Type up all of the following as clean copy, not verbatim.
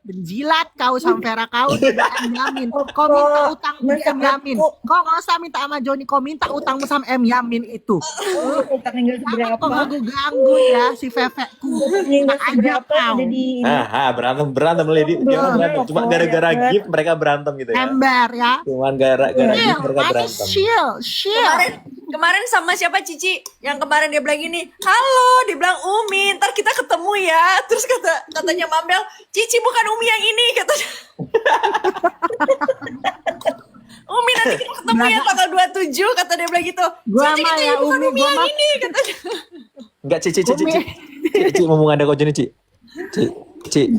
Jilat kau sama Vera kau tidak M Yamin. Kau minta utang di M Yamin. Kau nggak usah minta sama Joni. Kau minta utangmu sama M Yamin itu. Utangnya nggak Jangan kau seberapa. ganggu ya si Fefekku. Utangnya nggak Enak aja seberapa kau. udah di ini. Berantem lady. Dia mah berantem. Cuma gara-gara gift mereka berantem gitu ya. Ember ya. Cuman gara-gara gift Chill, mereka manis berantem. chill. Kemarin sama siapa Cici? Yang kemarin dia bilang gini, halo, dia bilang Umi, ntar kita ketemu ya. Terus katanya Mambel, Cici bukan Umi yang ini, katanya. Umi nanti kita ketemu ya tanggal 27, kata dia bilang gitu. Gua Cici mah kita ya bukan Umi, Umi gua yang mah ini, katanya. Enggak, Ci, ngomong ada kau Joni, Ci.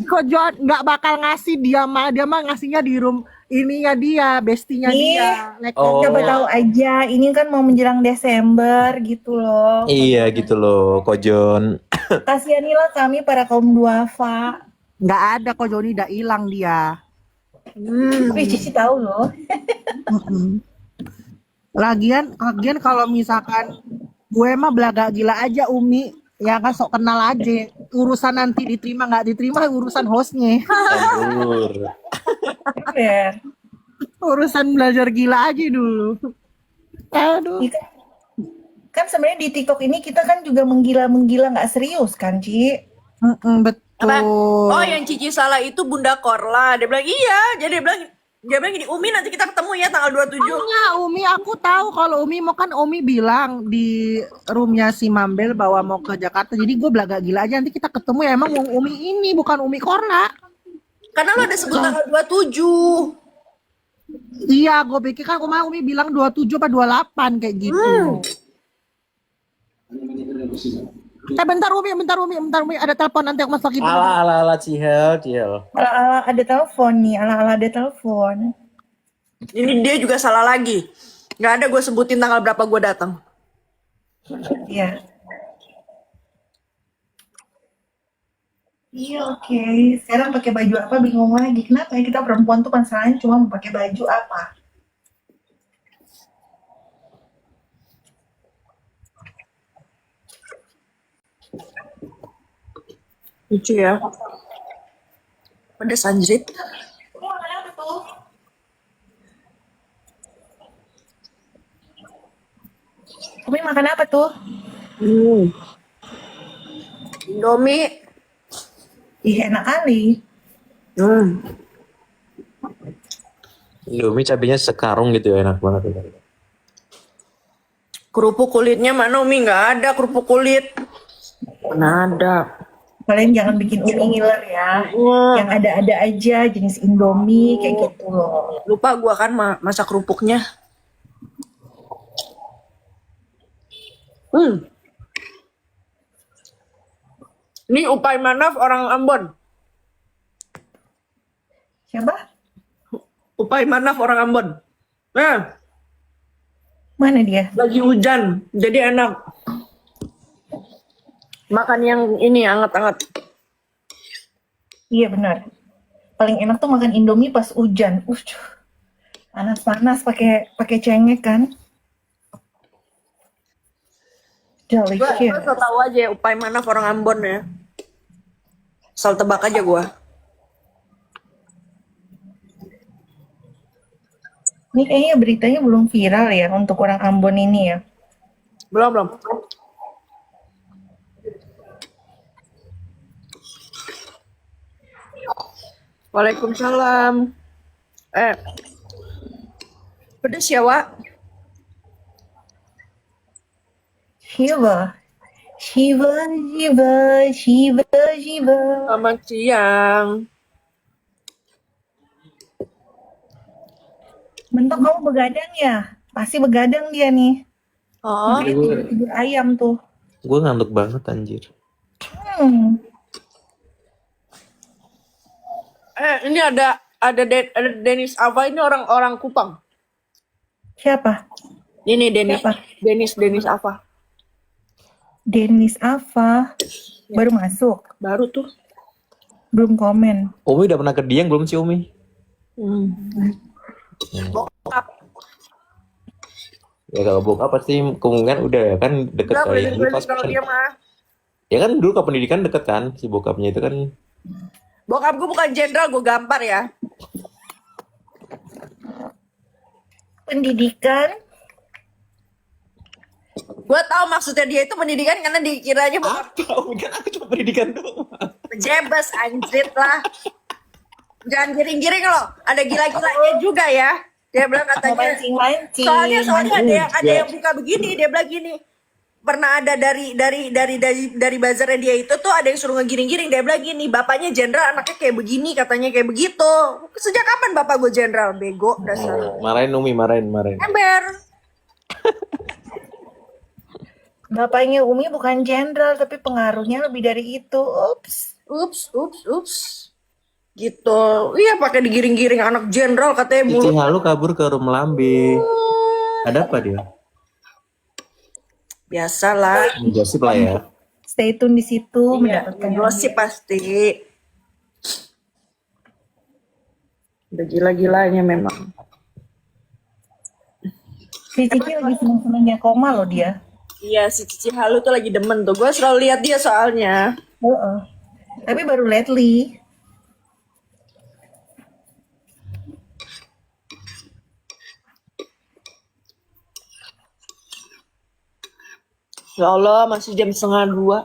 kok John nggak bakal ngasih dia mah ngasihnya di room ininya dia, bestinya Nih, dia. Like, Oh. Coba tahu aja, ini kan mau menjelang Desember gitu loh. Iya gitu loh, Kojon. Kasihanilah kami para kaum duafa. nggak ada kok Joni udah hilang dia. Tapi Cici tahu loh. Lagian kalau misalkan gue mah belaga gila aja Umi, ya kan sok kenal aja. Urusan nanti diterima nggak diterima urusan hostnya. Kabur. Ya. Urusan belajar gila aja dulu. Aduh. Iya kan sebenarnya di TikTok ini kita kan juga menggila-menggila nggak serius kan, Ci? Betul. Apa? Oh, yang Cici salah itu Bunda Korla. Dia bilang iya, jadi dia bilang gini, Umi nanti kita ketemu ya tanggal 27. Enggak, Umi aku tahu kalau Umi mau kan Umi bilang di roomnya si Mambel bahwa mau ke Jakarta. Jadi gue belaga gila aja nanti kita ketemu ya emang Umi ini bukan Umi Korla. Karena lo ada sebut tanggal 27. Iya, gue pikir kan Umi bilang 27 apa 28 kayak gitu. Bentar Umi ada telepon nanti aku masukin. Ala Cihel. Ala-ala ada telepon nih, ala-ala ada telepon. Ini dia juga salah lagi. Nggak ada gue sebutin tanggal berapa gue datang. Iya. Iya, oke. Sekarang pakai baju apa bingung lagi. Kenapa ya kita perempuan tuh masalahnya cuma mau pakai baju apa? Lucu ya. Ada Sanjrit. Ini makan apa tuh? Umi makan apa tuh? Indomie. Ih, enak kali. Indomie cabenya sekarung gitu ya, enak banget. Kerupuk kulitnya mana Umi? Nggak ada kerupuk kulit. Mana ada. Kalian jangan bikin Umi ngiler ya. Yang ada-ada aja jenis Indomie kayak gitu loh. Lupa gua kan masak kerupuknya. Ini Upai Manaf orang Ambon. Siapa? Upai Manaf orang Ambon. Nah, Mana dia? lagi hujan, jadi enak. Makan yang ini hangat-hangat. Iya benar. Paling enak tuh makan Indomie pas hujan. Panas-panas pakai cengek kan. Gua Delicious. so tahu aja Upai Manaf orang Ambon ya. Asal tebak aja gua. Ini kayaknya beritanya belum viral ya untuk orang Ambon ini ya. Belum. Waalaikumsalam. Pedes ya, Wak? Shiva. Selamat siang. Bentuk kamu begadang ya? Pasti begadang dia nih. Oh, Tidur ayam tuh. Gue ngantuk banget anjir. ini ada Denis Ava, ini orang Kupang. Siapa? Ini Denis. Siapa? Denis Ava. Denis Ava. Baru masuk. Baru tuh. Belum komen. Umi udah pernah ke Dieng belum sih Umi? Bokap. Ya kalau bokap pasti kemungkinan udah ya kan deket Udah kali boleh ya. Dulu pas kalau dia mah. ya kan dulu ke pendidikan deket kan si bokapnya itu kan. Bokap gue bukan jenderal, gue gampar ya. Pendidikan. Gue tahu maksudnya dia itu pendidikan karena dikiranya bokap Apa? Umi kan aku cuma pendidikan doang. jebas anjrit lah. Jangan giring-giring loh. Ada gila-gilanya juga ya. Dia bilang katanya. Mancing-mancing. Soalnya ada yang buka begini, dia bilang gini. Pernah ada dari bazarnya dia itu tuh ada yang suruh ngegiring-giring, dia bilang gini, bapaknya jenderal, anaknya kayak begini, katanya kayak begitu. Sejak kapan bapak gue jenderal? Bego dasar. Marahin Umi, marahin. Ember. Bapaknya Umi bukan jenderal, tapi pengaruhnya lebih dari itu. Ups. Gitu. Iya pakai digiring-giring anak jenderal katanya Cici mulut. Halu kabur ke rumah Lambe. Ada apa dia? Biasalah. Gosip lah ya. Stay tune di situ Iya, mendapatkan gosip pasti. Udah gila-gilanya memang. Si Cici lagi seneng-senengnya koma loh dia. Iya, si Cici Halu tuh lagi demen tuh. Gue selalu lihat dia soalnya. Heeh. Tapi baru lately. Ya Allah, masih jam 1:30.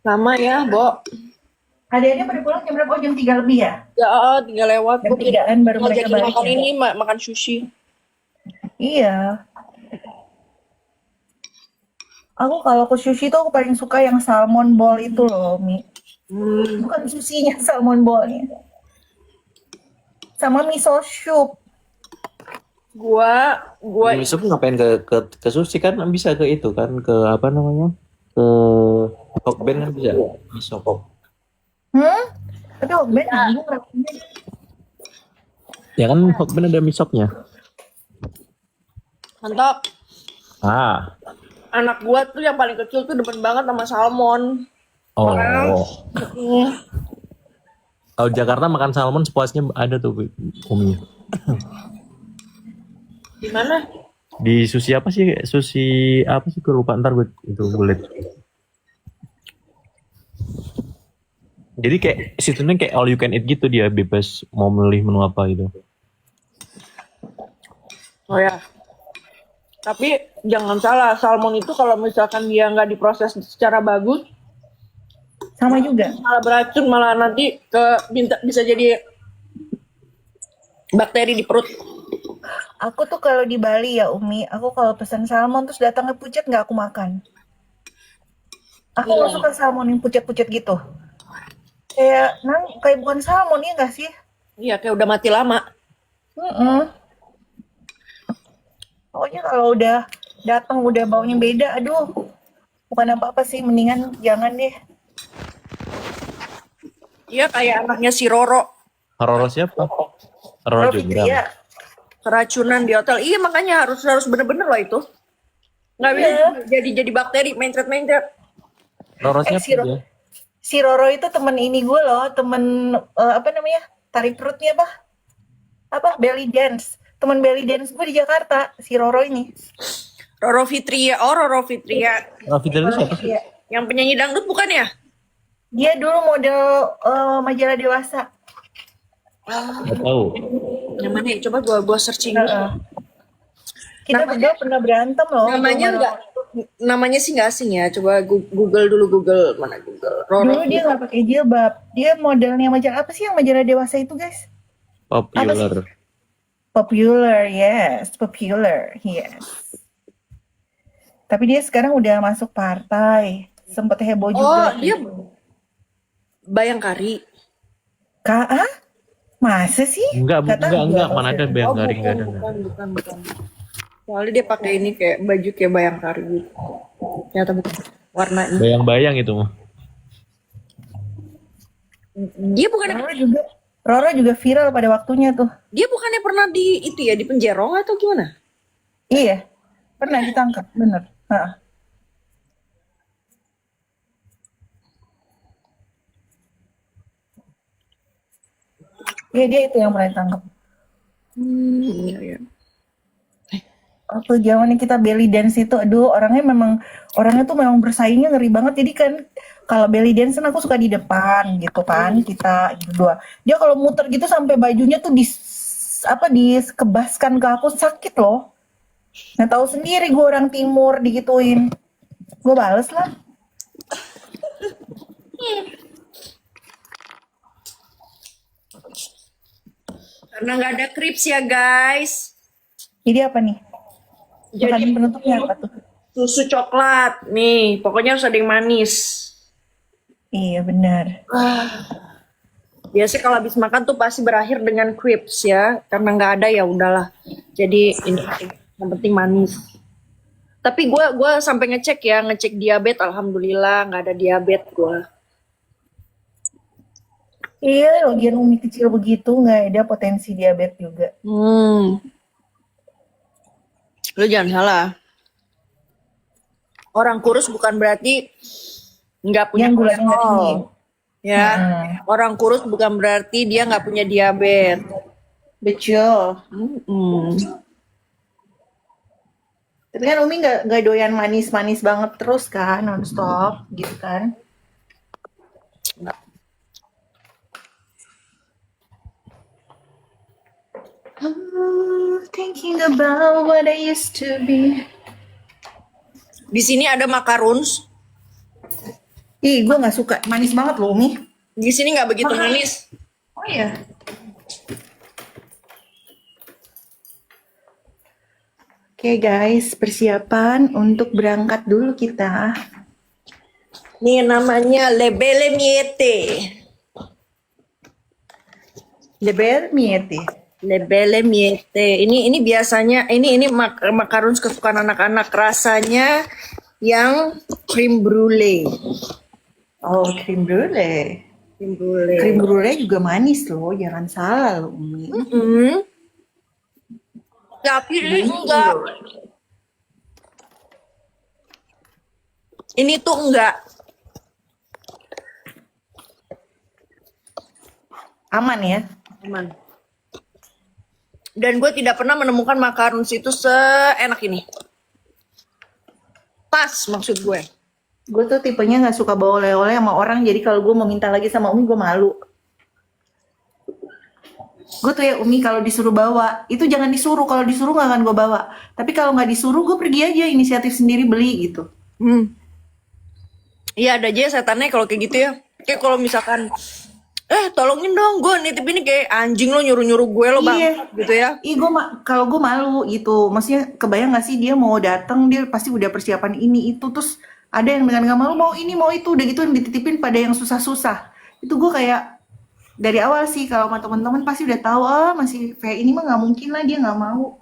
Lama ya, Bo. Adik-adiknya pada pulang jam berapa? Oh, jam 3 lebih ya? Ya, tinggal lewat. Jam 3-an baru mereka ngajakin balik. makan ya? ini, makan sushi. Iya. Aku kalau ke sushi tuh aku paling suka yang salmon ball itu loh, Mi. Bukan sushinya, salmon ballnya. Sama miso soup. Gua Misuk ngapain ke sushi kan bisa ke itu kan ke apa namanya? Ke Hokben kan bisa. Misok. Tapi Hokben nanggung rasanya. Ya kan Hokben ada misoknya. mantap. Anak gua tuh yang paling kecil tuh demen banget sama salmon. Oh. Kalau Jakarta makan salmon sepuasnya ada tuh Umi. Di mana? Di sushi apa sih? Sushi apa sih? Gue lupa, ntar gue itu liat. Jadi kayak sistemnya kayak all you can eat gitu, dia bebas mau milih menu apa gitu. Oh ya. Tapi jangan salah, salmon itu kalau misalkan dia nggak diproses secara bagus, Sama juga. malah beracun, malah nanti bisa jadi bakteri di perut. Aku tuh kalau di Bali ya Umi, aku kalau pesan salmon terus datangnya pucat nggak aku makan. Aku nggak suka salmon yang pucat-pucat gitu. Kayak bukan salmon ya nggak sih? Iya, kayak udah mati lama. Pokoknya kalau udah datang udah baunya beda, aduh. Bukan apa-apa sih, mendingan jangan deh. Iya, kayak anaknya si Roro. Roro siapa? Roro juga. Iya. Keracunan di hotel. Iya, makanya harus bener-bener lah itu. Nggak bisa jadi bakteri, mencret-mencret. Roro siapa si Ro- dia? Si Roro itu temen ini gue loh, temen apa namanya? Tarik perutnya apa? Belly dance. Temen belly dance gue di Jakarta, si Roro ini. Roro Fitria. Oh, Roro Fitria. Raffi itu siapa sih? Iya. Yang penyanyi dangdut bukan ya? Dia dulu model majalah dewasa. Nggak tahu. Yang mana ya? Coba gua searching. Kita berdua pernah berantem loh. Namanya enggak, namanya sih nggak asing ya. Coba Google dulu, mana Google. Roro. Dulu dia nggak pakai jilbab. Dia modelnya majalah apa sih yang majalah dewasa itu, guys? Popular. Popular, yes. Tapi dia sekarang udah masuk partai. Sempet heboh Oh, juga. dia Bayangkari. Masa sih? Enggak, Nggak tahu. mana ada bayang garing enggak ada. Bukan. Soalnya dia pakai ini kayak baju kayak Bayangkari gitu. Ternyata bukan warnanya. Bayang-bayang itu mah. Dia bukan Roro juga viral pada waktunya tuh. dia bukannya pernah di itu ya, di penjerong atau gimana? Iya, pernah ditangkap, bener. Iya, dia itu yang pernah ditangkap. Iya. waktu zamannya kita belly dance itu, aduh orangnya tuh memang bersaingnya ngeri banget. Jadi kan kalau belly dance kan aku suka di depan gitu kan, kita berdua. Dia kalau muter gitu sampai bajunya tuh dikebaskan ke aku, sakit loh. Nggak tahu sendiri gue orang timur digituin. Gue bales lah. Karena nggak ada krips ya guys. Jadi apa nih? Jadi Makanan penutupnya apa tuh? susu coklat nih, pokoknya harus ada yang manis. Iya benar. Biasanya kalau habis makan tuh pasti berakhir dengan crips ya, karena nggak ada ya udahlah. Jadi ini yang penting manis. Tapi gue sampai ngecek diabetes, alhamdulillah nggak ada diabetes gue. Iya, lagian Umi kecil begitu nggak ada potensi diabetes juga. Lu jangan salah. Orang kurus bukan berarti nggak punya Yang gulanya nggak tinggi. kolesterol. Ya, orang kurus bukan berarti dia nggak punya diabetes. Betul. Mm-mm. Tapi kan Umi nggak doyan manis-manis banget terus kan, nonstop gitu kan. Thinking about what I used to be. Di sini ada macarons. Ih, gue nggak suka, manis banget loh Umi. Di sini nggak begitu manis. Oh iya. Oke guys, persiapan untuk berangkat dulu kita. Nih namanya Le Belle Miette. Leber mieti. Le Belle Miette. Ini biasanya ini macarons kesukaan anak-anak, rasanya yang cream brulee. Oh, krim brulee. Cream brulee. Krim brulee juga manis loh, jangan salah loh Umi. Tapi ini enggak. Ini tuh enggak. Aman ya? Aman. Dan gue tidak pernah menemukan macarons itu seenak ini. Pas maksud gue. Gue tuh tipenya nggak suka bawa oleh-oleh sama orang, jadi kalau gue mau minta lagi sama Umi gue malu. Gue tuh ya Umi kalau disuruh bawa, itu jangan disuruh, kalau disuruh nggak akan gue bawa. Tapi kalau nggak disuruh gue pergi aja inisiatif sendiri beli gitu. Iya ada aja setannya kalau kayak gitu ya. Kayak kalau misalkan tolongin dong gue nitip ini, kayak anjing lo nyuruh-nyuruh gue lo bang gitu ya. Kalau gue malu gitu, maksudnya kebayang nggak sih dia mau datang, dia pasti udah persiapan ini itu, terus ada yang dengan nggak malu mau ini mau itu, udah gitu yang dititipin pada yang susah-susah. Itu gue kayak dari awal sih kalau sama teman-teman pasti udah tahu, masih kayak ini mah nggak mungkin lah dia nggak mau.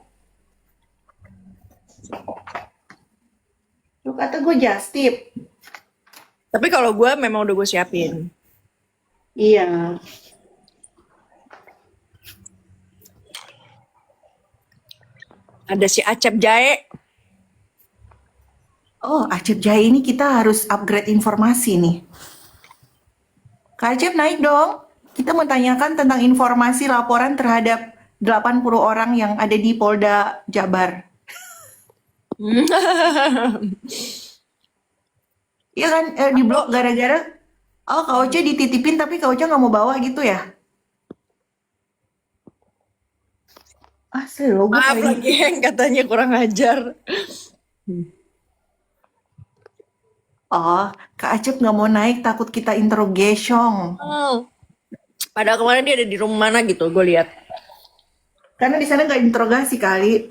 Lu kata gue just tip. Tapi kalau gue memang udah gue siapin. Iya. Ada si Acep Jae. Oh, Acep Jaya ini kita harus upgrade informasi nih. Kak Acep naik dong. Kita mau tanyakan tentang informasi laporan terhadap 80 orang yang ada di Polda Jabar. Iya kan, di blok gara-gara Kak Oce dititipin tapi Kak Oce nggak mau bawa gitu ya? Asli loh, gue Maaf kayak lagi yang katanya kurang ajar. Oh, Kak Acep nggak mau naik takut kita interrogation. Padahal kemarin dia ada di rumah mana gitu, gue lihat. Karena di sana nggak interogasi kali.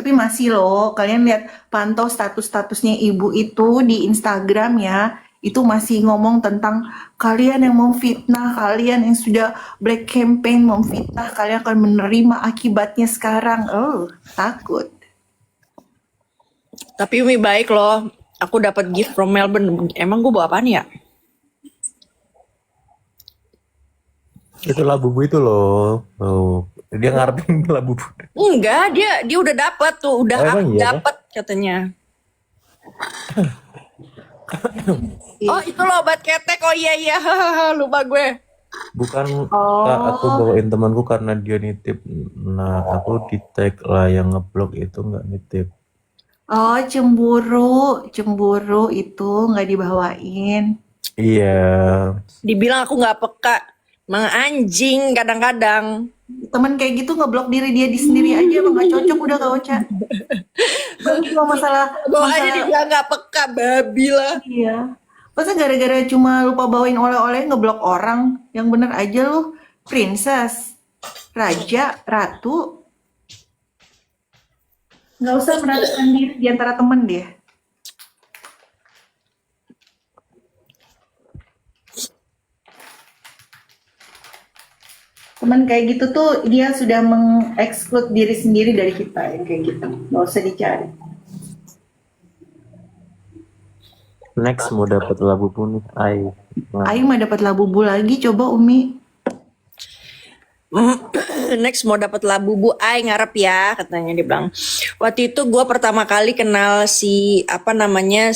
Tapi masih loh, kalian lihat pantau status-statusnya ibu itu di Instagram ya. Itu masih ngomong tentang kalian yang memfitnah, kalian yang sudah black campaign memfitnah, kalian akan menerima akibatnya sekarang. Oh, takut. Tapi Umi baik loh. Aku dapat gift from Melbourne. Emang gue bawa apaan ya? Itu labubu itu loh. Oh, dia ngarepin labubu. Enggak, dia udah dapat tuh, udah Oh, emang iya, dapat katanya. Oh itu loh obat ketek, oh iya lupa gue. Bukan Kak, aku Oh, bawain temanku karena dia nitip. Nah, aku di tag lah yang ngeblok itu nggak nitip. oh cemburu itu nggak dibawain. Iya, Dibilang aku nggak peka. Emang anjing kadang-kadang. Temen kayak gitu ngeblok diri dia di sendiri aja emang nggak cocok udah Kak Ocha. Ini cuma masalah Bawaannya masalah dibilang nggak peka, babi lah. iya. Masa gara-gara cuma lupa bawain oleh-oleh ngeblok orang? Yang bener aja lu, princess, raja, ratu, nggak usah meratakan diri di antara temen deh. Temen kayak gitu tuh dia sudah mengeksklud diri sendiri dari kita yang kayak gitu. Nggak usah dicari. next mau dapat labu nih. Nah, Ayo mah dapat labubu lagi, coba Umi. Next mau dapat labubu, ay ngarep ya katanya dia bilang. Waktu itu gue pertama kali kenal si apa namanya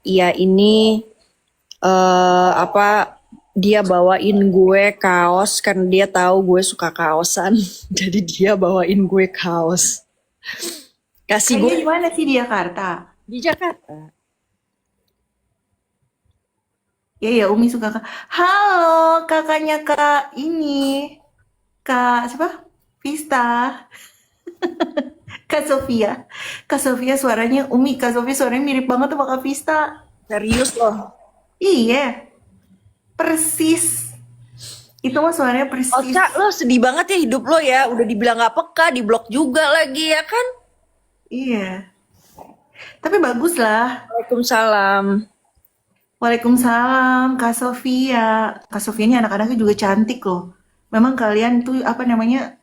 ya ini apa dia bawain gue kaos karena dia tahu gue suka kaosan. Jadi dia bawain gue kaos. Kasih gue Kayaknya di mana sih di Jakarta? di Jakarta. Ya Umi suka halo kakaknya Kak ini. Kak siapa? Vista. Kak Sofia. Kak Sofia suaranya Umi, Kak Sofia suaranya mirip banget sama Kak Vista. Serius loh. Iya, persis. Itu mah suaranya persis. Oca lo sedih banget ya hidup lo ya. Udah dibilang gak peka, diblok juga lagi ya kan? Iya. Tapi bagus lah. Waalaikumsalam. Waalaikumsalam, Kak Sofia. Kak Sofia ini anak-anaknya juga cantik loh. Memang kalian tuh apa namanya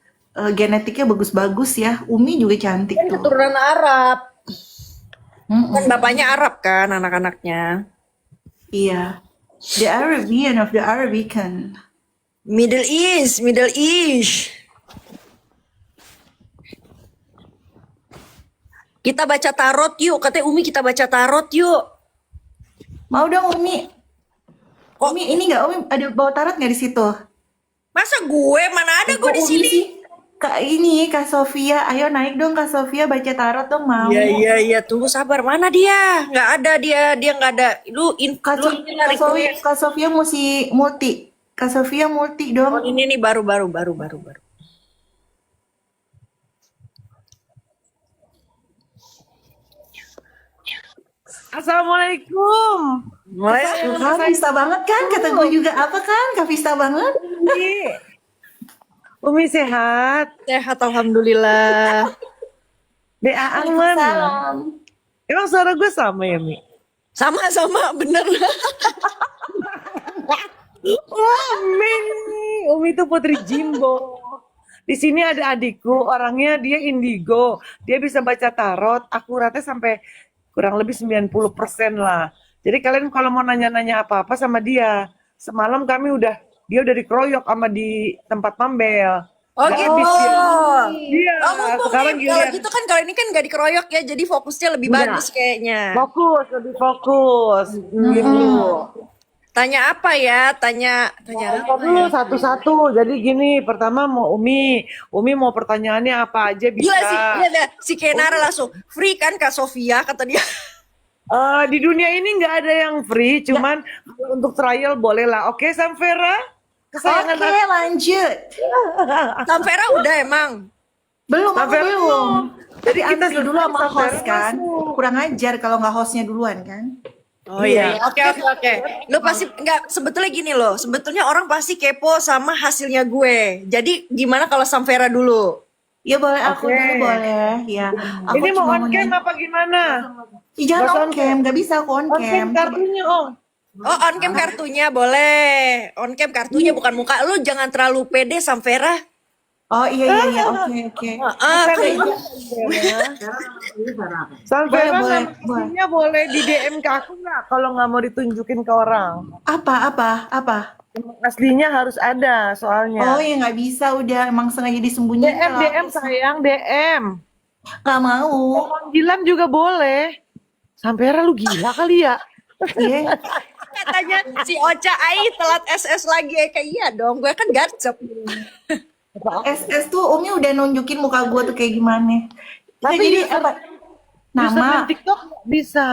genetiknya bagus-bagus ya. Umi juga cantik Kan tuh. keturunan Arab. Mm-mm. Kan bapaknya Arab kan anak-anaknya. Iya. The Arabian of the Arabican. Middle East, Middle East. Kita baca tarot yuk, katanya Umi kita baca tarot yuk. Mau dong Umi. Umi ini nggak Umi ada bawa tarot nggak di situ? Masa gue mana ada gue Kok di Umi sini? sih? Kak ini Kak Sofia, ayo naik dong Kak Sofia baca tarot dong mau. Iya, tunggu sabar. Mana dia? Nggak ada dia nggak ada. Lu Kak, lu So- ini Kak lari Sofia, gue. Kak Sofia mesti multi. Kak Sofia multi Oh, dong. ini nih baru. Assalamualaikum. Mulai Kak Vista banget kan? Kata gue juga apa kan? Kak Vista banget. Umi sehat. sehat alhamdulillah. Aang mana? Salam. Emang suara gue sama ya, Mi? Sama bener. Wah, Mi. Umi itu putri Jimbo. Di sini ada adikku, orangnya dia indigo. Dia bisa baca tarot, akuratnya sampai kurang lebih 90% lah. Jadi kalian kalau mau nanya-nanya apa-apa sama dia, semalam dia udah dikeroyok sama di tempat Mambel. Oh Nggak gitu. habis dia. Iya, Oh, mumpung sekarang nih, kalau giliran. gitu kan kalau ini kan nggak dikeroyok ya, jadi fokusnya lebih Iya. bagus kayaknya. Fokus, lebih fokus. Gitu. Tanya apa ya? Tanya Kita dulu satu-satu. Jadi gini, pertama mau Umi mau pertanyaannya apa aja bisa. Gila sih, lihat si Kenara langsung free kan Kak Sofia kata dia. Di dunia ini nggak ada yang free, cuman kalau untuk trial boleh lah. Oke, Samvera? Kesayangan Oke lanjut. Samvera udah emang. Belum, aku Samvera belum. Jadi kita Antri dulu sama Samvera host kan. masuk. Kurang ajar kalau nggak hostnya duluan kan. Oh iya. Oke. Lu pasti nggak sebetulnya gini loh. Sebetulnya orang pasti kepo sama hasilnya gue. Jadi gimana kalau Samvera dulu? Ya boleh aku Oke. dulu boleh. Ya. Aku Ini mau cuma on cam nanya- apa gimana? Ih, jangan Nggak on cam, nggak bisa aku on On cam cam. kartunya, Om. Oh, on cam kartunya boleh. On cam kartunya bukan muka lu, jangan terlalu pede Samvera. Oh iya, oke. Ah, Samvera Boleh, nama aslinya boleh di DM ke aku nggak? Kalau nggak mau ditunjukin ke orang. Apa? Aslinya harus ada soalnya. Oh ya nggak bisa udah emang sengaja disembunyiin. kalau DM aku sayang, DM. nggak mau. Panggilan juga boleh. Sampai lu gila kali ya. Iya. Kak katanya si Ocha Ai telat SS lagi ya. Kayak iya dong, gue kan garcep. SS tuh Umi udah nunjukin muka gue tuh kayak gimana. Tapi Jadi user- apa? Username Nama TikTok bisa.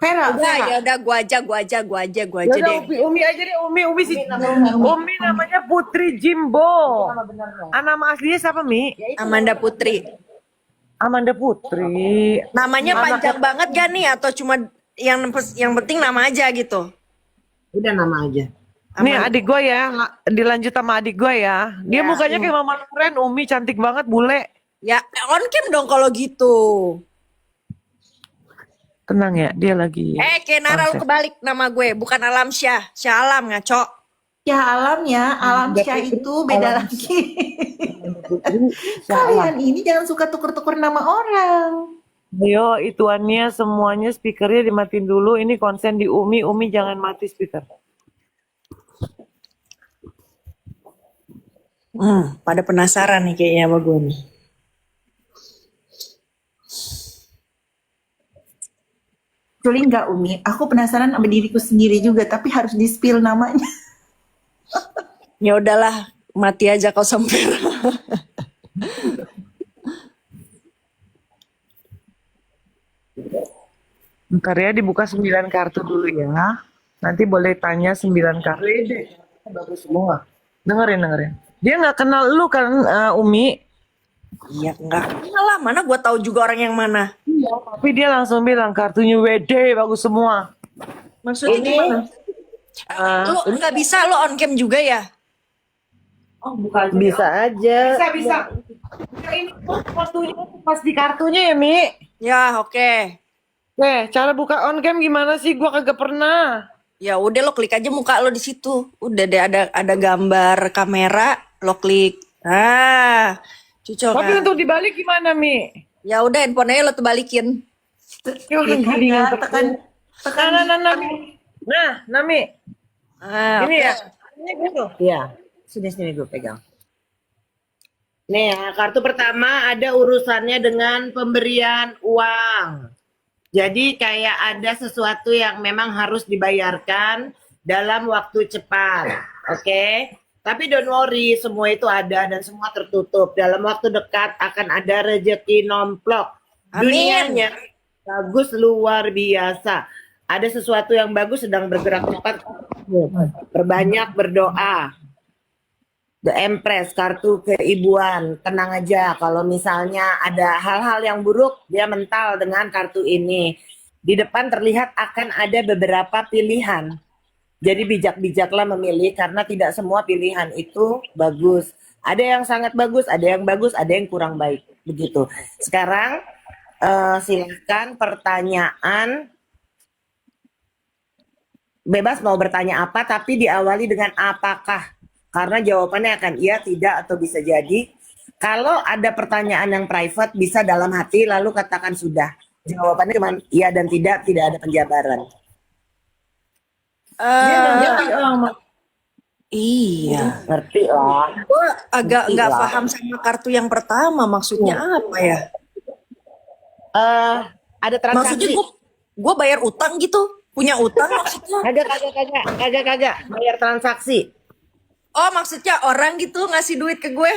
Vera, Udah Vera. ya udah gue aja Ya deh. udah Umi aja deh, Umi sih. Umi namanya Putri Jimbo. Nama aslinya siapa, Mi? Amanda Putri. Amanda Putri. Namanya panjang banget gak nih atau cuma yang penting nama aja gitu? Udah nama aja. Nih adik gue ya, dilanjut sama adik gue ya. Dia Ya. mukanya kayak Mama Loren, Umi cantik banget, bule. Ya on cam dong kalau gitu. Tenang ya, dia lagi. Kenara lu konsen. kebalik nama gue, bukan Alam Syah. Syah Alam ngaco. Ya alam ya, alam Syah itu beda lagi. Kalian ini jangan suka tuker-tuker nama orang. Ayo, ituannya semuanya speakernya dimatiin dulu. Ini konsen di Umi jangan mati speaker. Pada penasaran nih kayaknya sama gue nih. Actually enggak Umi, aku penasaran sama diriku sendiri juga, tapi harus di-spill namanya. Ya udahlah, mati aja kau sampai. Bentar ya, dibuka 9 kartu dulu ya. Nanti boleh tanya 9 kartu. Bagus semua. Dengerin. Dia nggak kenal lu kan, Umi. Iya enggak. Lah, mana gue tahu juga orang yang mana. Tapi dia langsung bilang kartunya WD bagus semua. Maksudnya gimana? Lu nggak bisa lo on cam juga ya? Bisa aja. Bisa. Ya, ini kartunya pas di kartunya ya, Mi. Ya oke. Cara buka on cam gimana sih? Gua kagak pernah. Ya udah lo klik aja muka lo di situ. Udah deh ada gambar kamera, lo klik. Cocok Tapi kan? untuk dibalik gimana, Mi? Ya udah handphonenya lo terbalikin. Ya, orang gini yang tekan Nami. Nah, Nami. Ini Oke. ya. Ini gue. Iya. Sini gue pegang. Nih, kartu pertama ada urusannya dengan pemberian uang. Jadi kayak ada sesuatu yang memang harus dibayarkan dalam waktu cepat. Oke? Tapi don't worry, semua itu ada dan semua tertutup. Dalam waktu dekat akan ada rezeki nomplok. Amin. Dunianya bagus luar biasa. Ada sesuatu yang bagus sedang bergerak cepat. Perbanyak berdoa. The Empress, kartu keibuan. Tenang aja, kalau misalnya ada hal-hal yang buruk, dia mental dengan kartu ini. Di depan terlihat akan ada beberapa pilihan. Jadi bijak-bijaklah memilih karena tidak semua pilihan itu bagus. Ada yang sangat bagus, ada yang kurang baik. Begitu. Sekarang silakan pertanyaan. Bebas mau bertanya apa, tapi diawali dengan apakah. Karena jawabannya akan iya, tidak, atau bisa jadi. Kalau ada pertanyaan yang private, bisa dalam hati, lalu katakan sudah. Jawabannya cuma iya dan tidak ada penjabaran. Iya. Ngerti lah. Gue agak nggak Iya. paham sama kartu yang pertama. Maksudnya apa ya? Ada Maksudnya transaksi. gue bayar utang gitu? Punya utang maksudnya? Kagak. Bayar transaksi. Oh maksudnya orang gitu ngasih duit ke gue?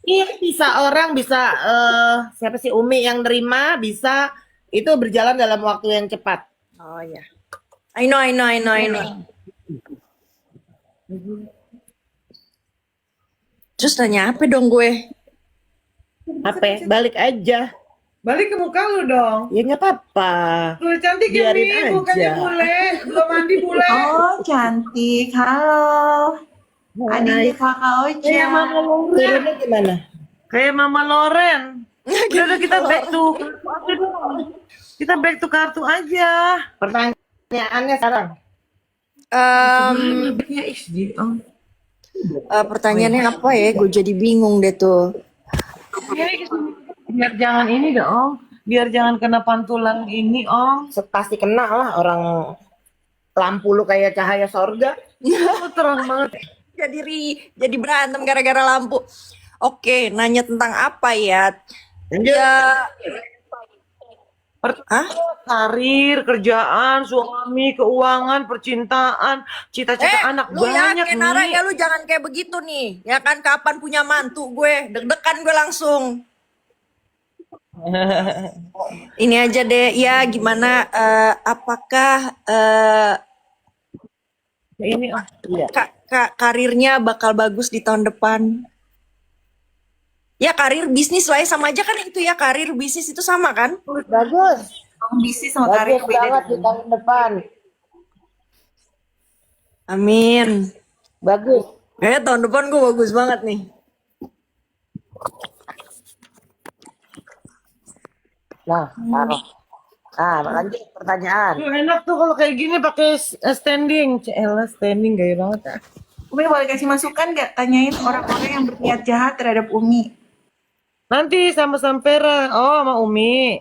Iya, bisa orang, bisa siapa sih Umi yang nerima, bisa itu berjalan dalam waktu yang cepat. Oh ya. I know. Terus nanya apa dong gue? Apa? Balik aja. Balik ke muka lu dong. Ya nggak apa-apa. Lu cantik ya, Biarin Mi. aja. Mukanya bule. Belum mandi bule. Oh, cantik. Halo. Adiknya Kakak Ocha. Kayak Mama Loren. Turunnya gimana? Kayak Mama Loren. Udah kita back to kartu aja dong. Kita back to kartu aja. Pertanyaannya sekarang. Backnya HD. Oh. Pertanyaannya apa ya? Gue jadi bingung deh tuh. Biar jangan ini dong. Biar jangan kena pantulan ini, Om. Pasti kena lah orang lampu lu kayak cahaya sorga. Oh, terang banget. Jadi berantem gara-gara lampu. Oke, nanya tentang apa ya? Lanjut. Ya, Hah? Karir, kerjaan, suami, keuangan, percintaan, cita-cita anak Lu ya, banyak Kenara nih. ya lu jangan kayak begitu nih. Ya kan kapan punya mantu gue, deg-degan gue langsung. Ini aja deh, ya gimana? Apakah Ini Iya. karirnya bakal bagus di tahun depan? Ya karir bisnis lah ya, sama aja kan itu ya, karir bisnis itu sama kan? Bagus. Bisnis sama karir Bagus beda. banget di tahun depan. Amin. Bagus. Kayaknya tahun depan gue bagus banget nih. Nah, taruh. Nah, lanjut pertanyaan. tuh enak tuh kalau kayak gini pakai standing. Cielah standing gaya banget ya. Umi boleh kasih masukan gak? Tanyain orang-orang yang berniat jahat terhadap Umi. Nanti sama Sampera. Oh, sama Umi.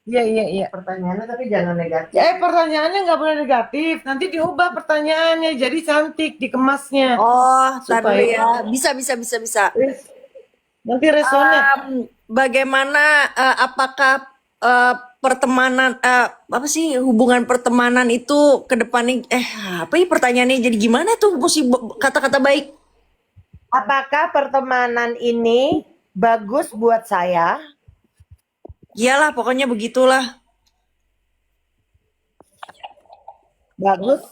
Iya. Pertanyaannya tapi jangan negatif. Pertanyaannya nggak boleh negatif. Nanti diubah pertanyaannya jadi cantik dikemasnya. Oh, tar dulu Supaya- ya. Bisa. Nanti resonnya. Bagaimana apakah pertemanan apa sih hubungan pertemanan itu ke depannya apa ya pertanyaannya jadi gimana tuh mesti kata-kata baik. Apakah pertemanan ini bagus buat saya? Iyalah pokoknya begitulah. Bagus.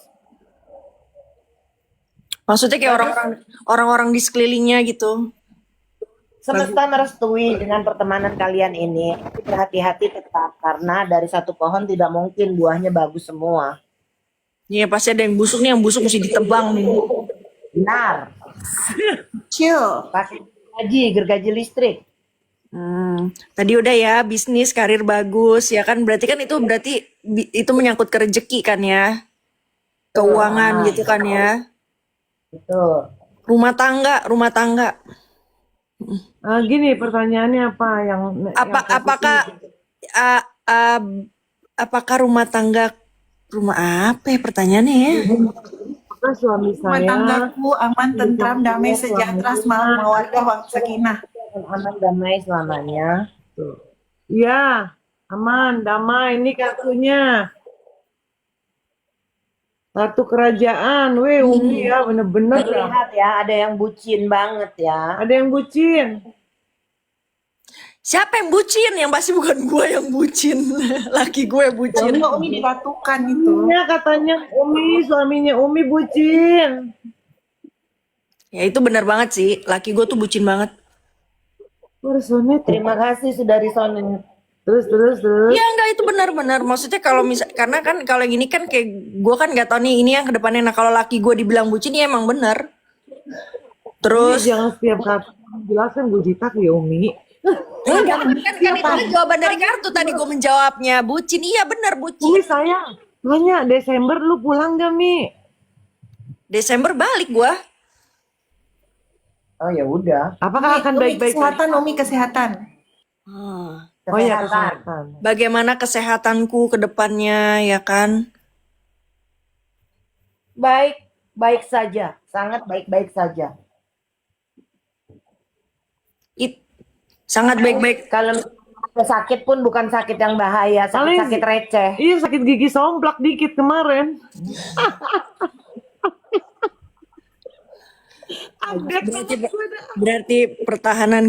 Maksudnya kayak orang-orang di sekelilingnya gitu. Semesta merestui dengan pertemanan kalian ini. Tapi berhati-hati tetap karena dari satu pohon tidak mungkin buahnya bagus semua. Iya pasti ada yang busuk nih, yang busuk mesti ditebang nih. Benar. Chill. Pakai gergaji listrik. Tadi udah ya bisnis karir bagus ya kan berarti kan itu itu menyangkut ke rezeki kan ya, keuangan gitu kan ya, Betul. rumah tangga. Gini pertanyaannya apa yang Apakah rumah apa ya pertanyaannya ya? apakah suami Rumah saya tanggaku aman, tentram, damai, sejahtera, mawadah, sakinah. Aman damai selamanya. Iya, aman, damai. Ini kartunya. Kartu kerajaan. Weh, Umi ya, bener-bener. Lihat ya, ada yang bucin banget ya. Ada yang bucin. Siapa yang bucin? Yang pasti bukan gue yang bucin. Laki gue bucin. Jadi Umi diratukan itu. Iya, katanya Umi, suaminya Umi bucin. Ya itu benar banget sih. Laki gue tuh bucin banget. Resonate. Terima kasih sudah resonate. Terus. Ya enggak itu benar-benar. Maksudnya kalau karena kan kalau yang ini kan kayak gue kan nggak tahu nih ini yang kedepannya. Nah kalau laki gue dibilang bucin ya emang benar. Terus Jangan setiap kata jelaskan gue jitak ya Umi. enggak kan itu kan jawaban dari kartu tadi gue menjawabnya bucin. Iya benar bucin. Umi sayang. Tanya Desember lu pulang gak Mi? Desember balik gue. Oh ya udah. Apakah akan Umi baik-baik kesehatan, Umi kesehatan. Oh ya, Kesehatan. kesehatan. Bagaimana kesehatanku ke depannya ya kan? Baik saja, sangat baik-baik saja. Sangat baik-baik. Kalau ada sakit pun bukan sakit yang bahaya, sakit-sakit receh. Iya sakit gigi somplak dikit kemarin. Berarti pertahanan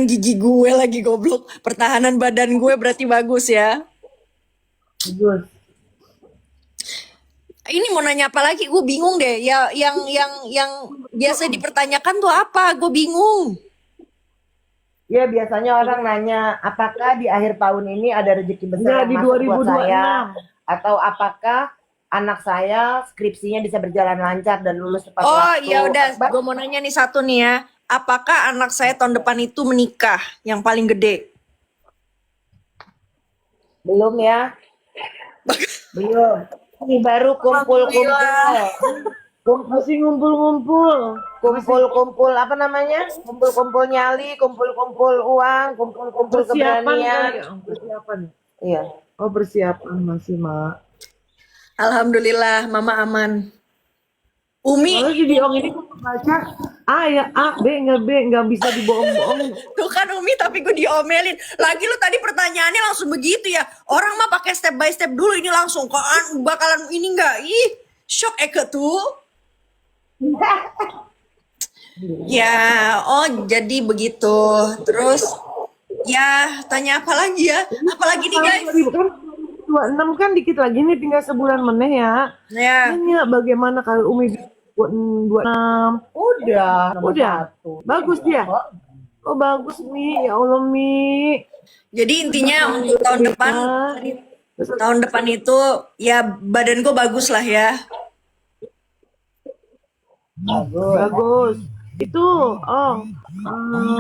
gigi gue lagi goblok. Pertahanan badan gue berarti bagus ya. Bagus. Ini mau nanya apa lagi? Gue bingung deh. Ya yang biasa dipertanyakan tuh apa? Gue bingung. Ya biasanya orang nanya, apakah di akhir tahun ini ada rezeki besar Enggak, di yang masuk buat 2026. saya? Atau apakah anak saya skripsinya bisa berjalan lancar dan lulus tepat Oh waktu? ya udah, gue mau nanya nih satu nih ya. Apakah anak saya tahun depan itu menikah yang paling gede? Belum ya? Belum. Ini baru kumpul-kumpul. Masih ngumpul-ngumpul. Kumpul-kumpul apa namanya? Kumpul-kumpul nyali, kumpul-kumpul uang, kumpul-kumpul Persiapan keberanian. kali. Persiapan. Iya. Oh persiapan masih Mak. Alhamdulillah, Mama aman. Umi, Kalau jadi Ong ini aku baca A ya A, B nggak bisa dibohong-bohongin. Tuh kan Umi, tapi gue diomelin. Lagi lu tadi pertanyaannya langsung begitu ya. Orang mah pakai step by step dulu, ini langsung kan bakalan ini enggak. Ih, shock Eke tuh. Ya, oh jadi begitu. Terus ya tanya apa lagi ya? Apalagi nih guys? Kan 26 kan dikit lagi nih, tinggal sebulan meneh ya. Ya, Nanya bagaimana kalau Umi 26? Udah, nomor Udah. satu. Bagus dia. Oh bagus Mi, ya Allah Mi. jadi intinya untuk tahun depan itu ya badan gue bagus lah ya. Bagus. Itu,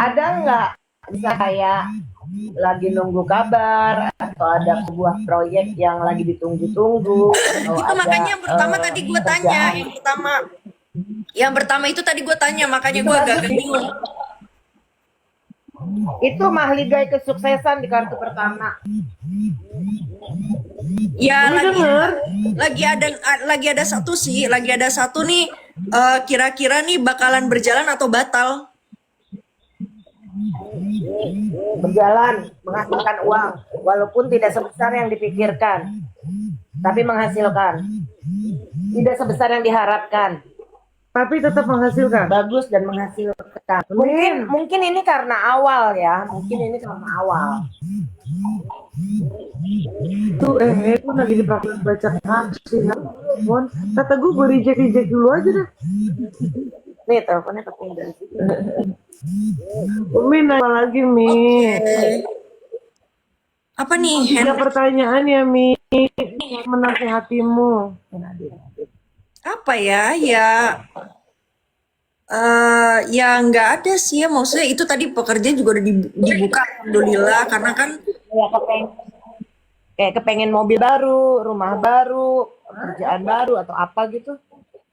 Ada nggak bisa kayak lagi nunggu kabar atau ada sebuah proyek yang lagi ditunggu-tunggu atau Itu ada makanya yang pertama tadi gue tanya, kerjaan? yang pertama itu tadi gue tanya, makanya gue agak bingung. Itu mahligai kesuksesan di kartu pertama. Ya Umi lagi denger. lagi ada satu sih, lagi ada satu nih kira-kira nih bakalan berjalan atau batal. Berjalan, menghasilkan uang, walaupun tidak sebesar yang dipikirkan, tapi menghasilkan. Tidak sebesar yang diharapkan, Tapi tetap menghasilkan. bagus dan menghasilkan. Mungkin ini karena awal ya, mungkin ini karena awal. Tuh, itu lagi dipraktek baca kasih. Bon, kata gue reject dulu aja deh. Nih teleponnya ketinggalan. Umi nanya apa lagi Mi? Apa nih? Ada pertanyaan ya Mi? Menasehatimu. Apa ya? Ya nggak ada sih ya, maksudnya itu tadi pekerjaan juga udah dibuka alhamdulillah, karena kan Kayak kepengen mobil baru, rumah baru, kerjaan baru atau apa gitu.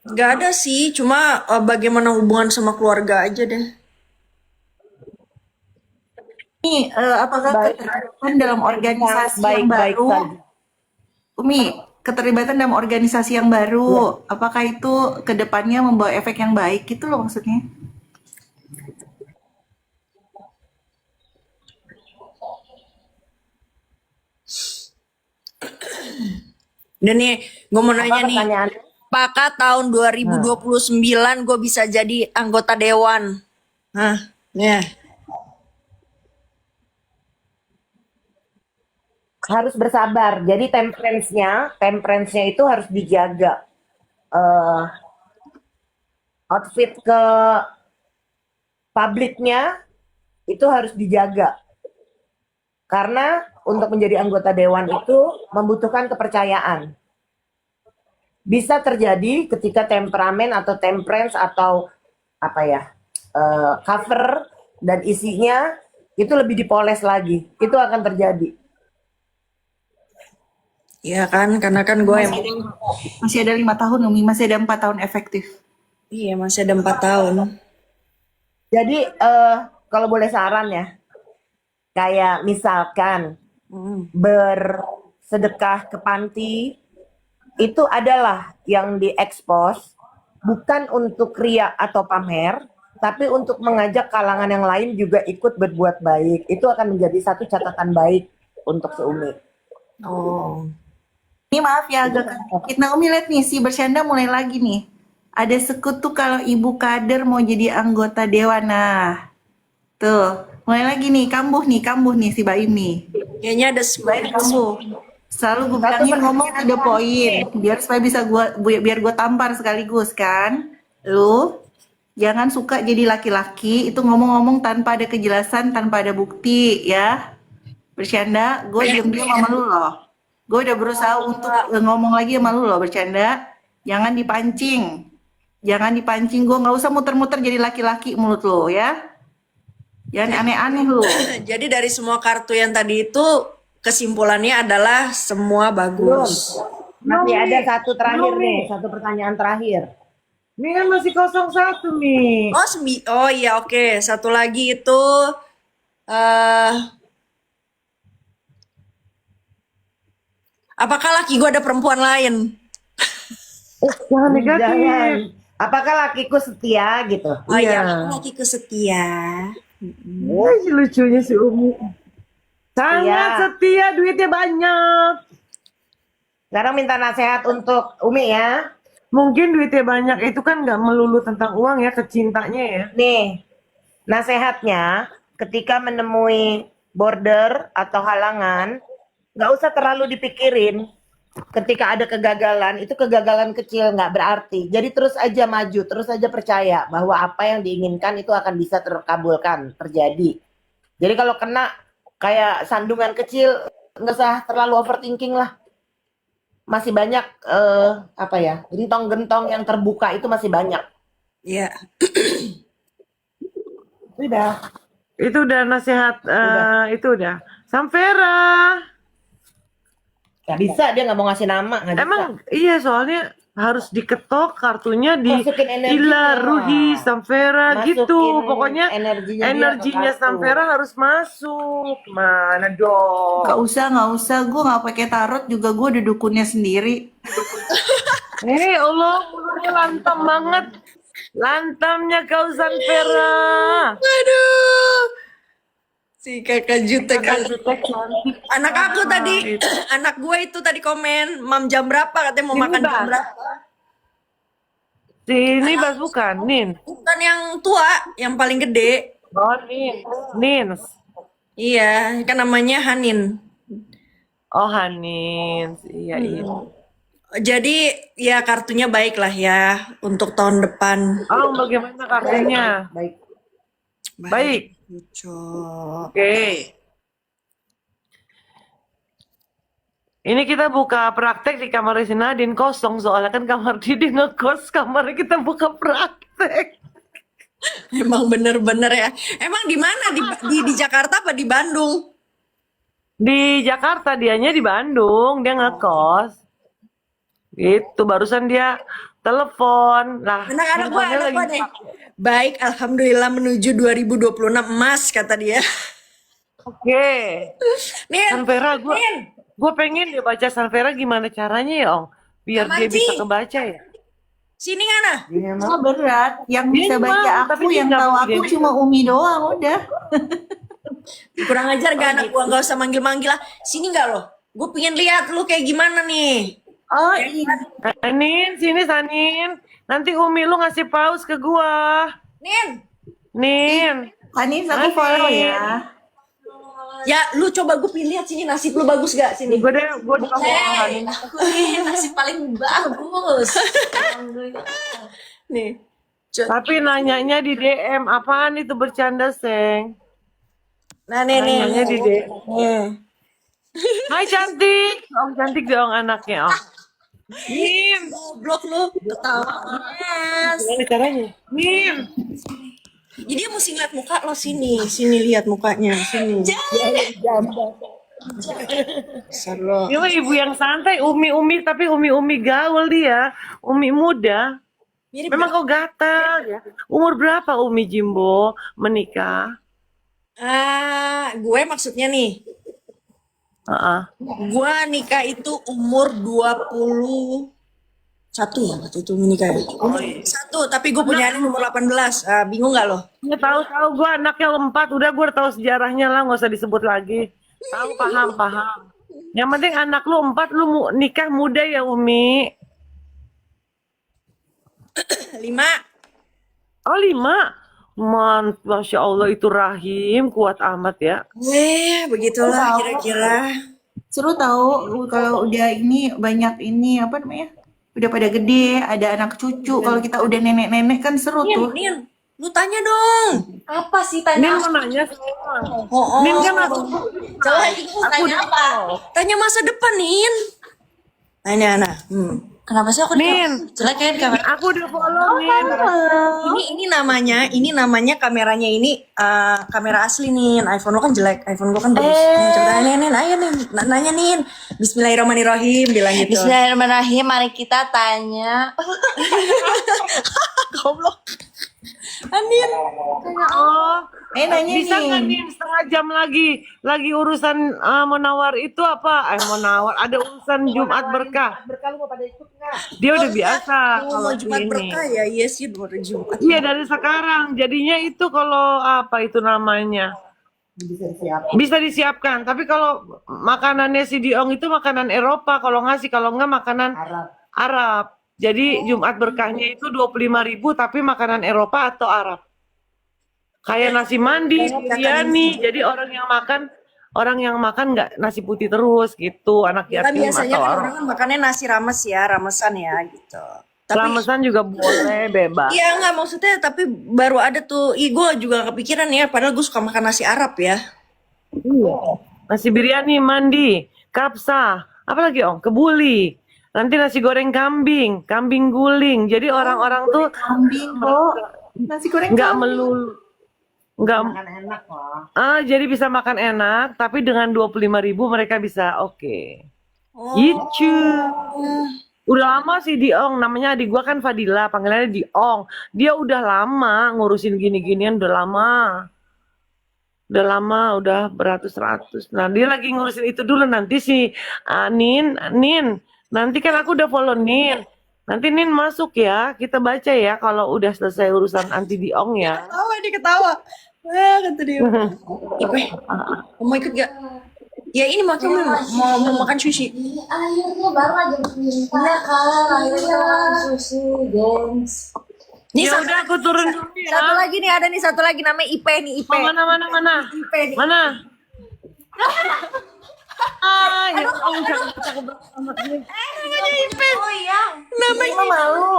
nggak ada sih, cuma bagaimana hubungan sama keluarga aja deh. Nih, apakah keterlibatan dalam organisasi yang Baik-baik baru? saja. Umi, keterlibatan dalam organisasi yang baru, apakah itu kedepannya membawa efek yang baik gitu loh maksudnya? Dan nih, gue mau nanya Apa nih, pertanyaan? apakah tahun 2029 gue bisa jadi anggota dewan? Hah, ya. Harus bersabar. Jadi temperance-nya itu harus dijaga. Outfit ke publiknya itu harus dijaga. Karena untuk menjadi anggota dewan itu membutuhkan kepercayaan. Bisa terjadi ketika temperamen atau temperance atau apa ya, cover dan isinya itu lebih dipoles lagi. Itu akan terjadi. Ya kan, karena kan gue Masih ada 5 tahun Umi, masih ada 4 tahun efektif. iya masih ada 4 tahun. Jadi kalau boleh saran ya, kayak misalkan bersedekah ke panti itu adalah yang diekspos bukan untuk ria atau pamer, tapi untuk mengajak kalangan yang lain juga ikut berbuat baik. Itu akan menjadi satu catatan baik untuk seumi. Oh. Ini maaf ya agak sedikit. Nah Umi lihat nih si bercanda mulai lagi nih. Ada sekutu kalau ibu kader mau jadi anggota dewan. Nah tuh mulai lagi nih kambuh nih si Baim nih. Kayaknya ada Baim kambuh. Selalu gue bilangin ngomong to the point biar supaya bisa biar gue tampar sekaligus kan. Lu jangan suka jadi laki-laki itu ngomong-ngomong tanpa ada kejelasan, tanpa ada bukti ya. Bercanda, gue diam-diam sama lu loh. Gue udah berusaha untuk ngomong lagi sama lu loh bercanda. Jangan dipancing. Jangan dipancing, gue nggak usah muter-muter jadi laki-laki mulut lo ya. Jangan aneh-aneh lu. Jadi dari semua kartu yang tadi itu kesimpulannya adalah semua bagus. Masih ada satu terakhir nih, satu pertanyaan terakhir. Mi kan masih 01 Mi. Oh iya oke. Satu lagi itu apakah laki gue ada perempuan lain? Jangan negatif. Jangan. Apakah lakiku setia gitu? Oh Iya. iya, lakiku setia. Wah, lucunya si Umi. Sangat Setia. setia, duitnya banyak. Sekarang minta nasihat untuk Umi ya. Mungkin duitnya banyak itu kan nggak melulu tentang uang ya, kecintanya ya. Nih, nasihatnya ketika menemui border atau halangan, nggak usah terlalu dipikirin. Ketika ada kegagalan, itu kegagalan kecil nggak berarti. Jadi terus aja maju, terus aja percaya bahwa apa yang diinginkan itu akan bisa terkabulkan, terjadi. Jadi kalau kena kayak sandungan kecil, nggak usah terlalu overthinking lah. Masih banyak apa ya, gentong-gentong yang terbuka itu masih banyak. Iya. Udah. Itu udah nasihat, itu udah. Samvera. Nggak bisa, dia nggak mau ngasih nama, nggak bisa. Emang iya soalnya harus diketok kartunya di Masukin energinya. Ila Ruhi Samvera Masukin gitu. Pokoknya energinya dia ke energinya kartu. Samvera harus masuk. Mana dong? Gak usah. Gue gak pakai tarot juga, gue udah dukunnya sendiri. Allah, mulutnya lantam banget. Lantamnya kau Samvera. Aduh. Si kakak jutek. Jutek cantik. Anak aku tadi, anak gue itu tadi komen, mam jam berapa? Katanya mau Ini, makan jam Bang. berapa? Sini Bas bukan, Nin. Bukan yang tua, yang paling gede. Oh, Nin. Iya, kan namanya Hanin. Oh, Hanin. Iya. Jadi ya kartunya baik lah ya untuk tahun depan. Oh, bagaimana kartunya? Baik. Cocok. Oke. Ini kita buka praktek di kamar si Nadine kosong soalnya kan kamar Didi ngekos, kamarnya kita buka praktek. Emang bener-bener ya. Emang di mana? Di Jakarta apa di Bandung? Di Jakarta, dianya di Bandung, dia ngekos. Itu barusan dia telepon. Nah, Anak-anak gua, handphonenya anak gua lagi nih. Baik, alhamdulillah menuju 2026 emas kata dia. Oke. Nin, Sanvera, Nin. gue pengen dia baca Sanvera gimana caranya ya, Ong? Biar dia Amarji. bisa kebaca ya. Sini Ngana. Oh berat, yang bisa Dia baca mau, aku, tapi dia yang nggak tahu mau aku dia. cuma Umi doang, udah. Kurang ajar gak anak gua, gak usah manggil-manggil lah. Sini gak lo? Gue pengen lihat lu kayak gimana nih. Oh iya. Nin, sini Sanin. Nanti Umi lu ngasih paus ke gua. Nin. Kanis aku follow ya. Ya lu coba gue pengen lihat sini nasib lu bagus gak sini. Gue deh Hanin. Aku nih nasib paling bagus. Nih. Tapi nanyanya di DM, apaan itu bercanda, Seng? Nah nih. Nanyanya di DM. Nih. Hai cantik. Om cantik dong anaknya, Om. Nin, Goblok lu. Ketawa. Yes. gimana caranya? Nin. Jadi dia mesti ngeliat muka lo sini. Sini lihat mukanya. Sini. Jangan. Dia mah ibu yang santai, umi-umi tapi umi-umi gaul dia. Umi muda. Mirip Memang kau gatal ya. Umur berapa Umi Jimbo menikah? gue maksudnya nih. Heeh. Gue nikah itu umur 21 ya waktu itu menikah ya. Satu, tapi gue punya anak umur 18. Bingung gak lo? Ya, tahu gue anaknya 4, udah gue tahu sejarahnya lah, nggak usah disebut lagi. Tahu paham. Yang penting anak lu 4, lu nikah muda ya Umi. 5. Oh 5. Masya Allah itu rahim kuat amat ya. Begitulah kira-kira. Seru tahu kalau udah ini banyak ini apa namanya? Udah pada gede, ada anak cucu. Kalau kita udah nenek-nenek kan seru tuh. Nin, lu tanya dong. Apa sih Nin tanya? mau nanya semua. Oh, Nin kan aku tanya apa? Tanya masa depan, Nin. Tanya, Ana. Kenapa sih aku Nin, jelek ya di kamera? aku udah follow Nin. Ini namanya kameranya ini kamera asli nih. iPhone lo kan jelek, iPhone gua kan bagus. Coba Nin, ayo Nin, nanya Nin. Bismillahirrahmanirrahim bilang gitu. Bismillahirrahmanirrahim, mari kita tanya. Goblok. Anin. Oh, Nanya Bisa nggak nih. nih setengah jam lagi urusan menawar itu apa? Menawar ada urusan Jumat berkah. Dia udah biasa Kalau kalau mau Jumat ini. berkah ya, iya sih baru Jumat. Iya dari sekarang. Jadinya itu kalau apa itu namanya? Bisa disiapkan. Tapi kalau makanannya si Diong itu makanan Eropa. Kalau ngasih, kalau nggak makanan Arab. Jadi Jumat berkahnya itu 25.000 tapi makanan Eropa atau Arab. Kayak nasi mandi, biryani. Jadi orang yang makan nggak nasi putih terus gitu, anak Kan yatim biasanya atau kan orang. orang kan makannya nasi rames ya, ramesan ya gitu. Tapi Ramesan juga boleh bebas. iya nggak maksudnya, tapi baru ada tuh. Gue juga nggak kepikiran ya, padahal gue suka makan nasi Arab ya. Nasi biryani, mandi, kapsa, apalagi Om, kebuli. Nanti nasi goreng kambing, kambing guling. Jadi orang-orang tuh Kambing kok. Nasi goreng nggak kambing. melulu nggak jadi bisa makan enak, tapi dengan 25.000 mereka bisa oke. Gitu. Udah lama sih Diong, namanya adik gua kan Fadila, panggilannya Diong. Dia udah lama ngurusin gini-ginian, udah lama. Udah beratus-ratus. Nah, dia lagi ngurusin itu dulu. Nanti si Nin, nanti kan aku udah follow Nin. Nanti Nin masuk ya, kita baca ya kalau udah selesai urusan anti Diong ya. Ketawa dia ketawa. Wah kata dia. Ipe, mau ikut gak? Ya ini makanya mau makan sushi. Akhirnya baru aja minta kan, akhirnya sushi, gengs. Nih Ya udah aku turun dulu satu ya. lagi nih, ada nih satu lagi namanya Ipe nih, Ipe. Oh, mana? Ipe nih. Mana? Ya Allah, jangan aku bersama dia. Namanya Ipe. Oh iya. Namanya Emang malu.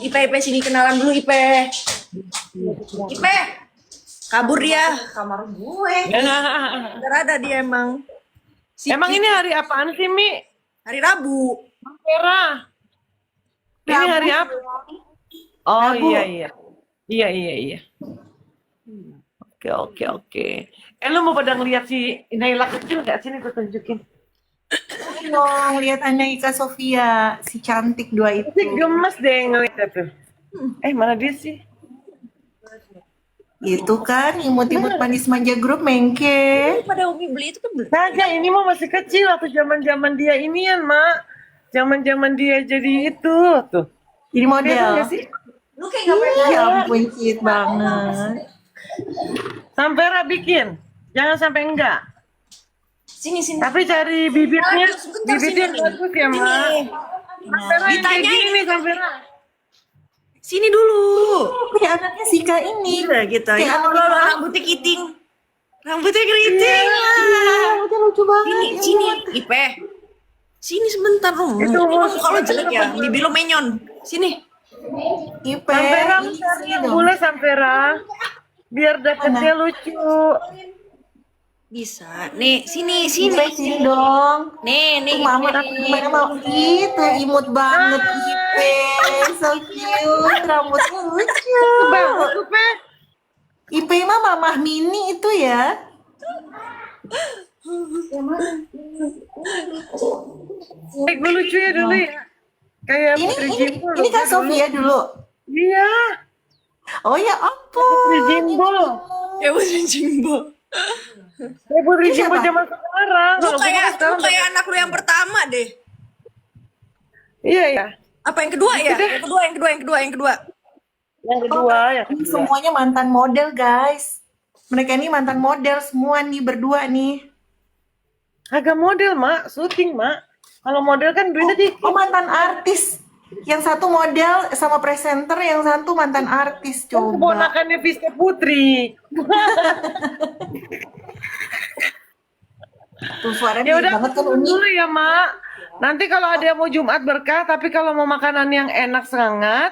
Ipe, sini kenalan dulu Ipe. Ipe. Kabur dia. Kamar gue. Nggak ada dia emang. Emang ini hari apaan sih, Mi? Hari Rabu. Merah. Ini hari apa? Oh iya. Iya. Oke. Lu mau pada ngeliat si Naila kecil gak? Sini gue tunjukin. Dong, lihat Ika Sofia, si cantik dua itu. Si gemes deh ngeliat tuh. Mana dia sih? Itu kan imut-imut manis manja grup mengke. Pada Umi beli itu kan beli. Kagak, ini mah masih kecil waktu zaman dia inian, Mak. Zaman dia jadi itu tuh. Jadi Lihat model. nggak sih? Lu kayak gak pernah. Ya ampun, cute banget. Sampai Ra bikin. Jangan sampai enggak. Sini. Tapi cari bibitnya Sebentar, yang sini. bagus ya, Mak. Sampai Ra yang kayak Ditanyain. gini sampai Ra. Sini dulu. Kayak anaknya Sika ini. Iya gitu. Kayak Ya anaknya Allah, rambutnya keriting. Rambutnya keriting. Rambutnya lucu banget. Sini, Ipe. Sini sebentar dong. Itu Emang kalau jelek ya, bibir lo menyon. Sini. Ipe, Sampai Ra ini cari sini yang dong. bule sampai Ra. Biar deketnya lucu. Bisa. Nih, sini. Ipe, sini dong. Nih. Tuh mama, gimana mau? Itu imut banget Ipe. So cute, rambutnya lucu. Bagus tuh, Pe. Ipe mah mamah mini itu ya. Gue lucu ya dulu ya. Kayak Putri Jimbo. Ini kan Sofia dulu. Iya. Oh ya Putri ampun. Jimbo. Ya udah Jimbo. Kayak Putri Ini Jimbo siapa? zaman sekarang. Lu Kalau gue kayak kan sekarang anak lu yang pertama deh. Iya ya. Apa yang kedua ya? Yang kedua. Yang kedua ya. Ini semuanya mantan model guys. Mereka ini mantan model semua nih berdua nih. Agak model, Mak. Syuting, Mak. Kalau model kan beda dikit. Oh mantan artis. Yang satu model sama presenter, yang satu mantan artis. Coba. Keponakannya Vista Putri. Tuh suaranya Ya mirip udah, banget kan turun Uni. dulu ya, Mak. Nanti kalau ada yang mau Jumat berkah, tapi kalau mau makanan yang enak sangat,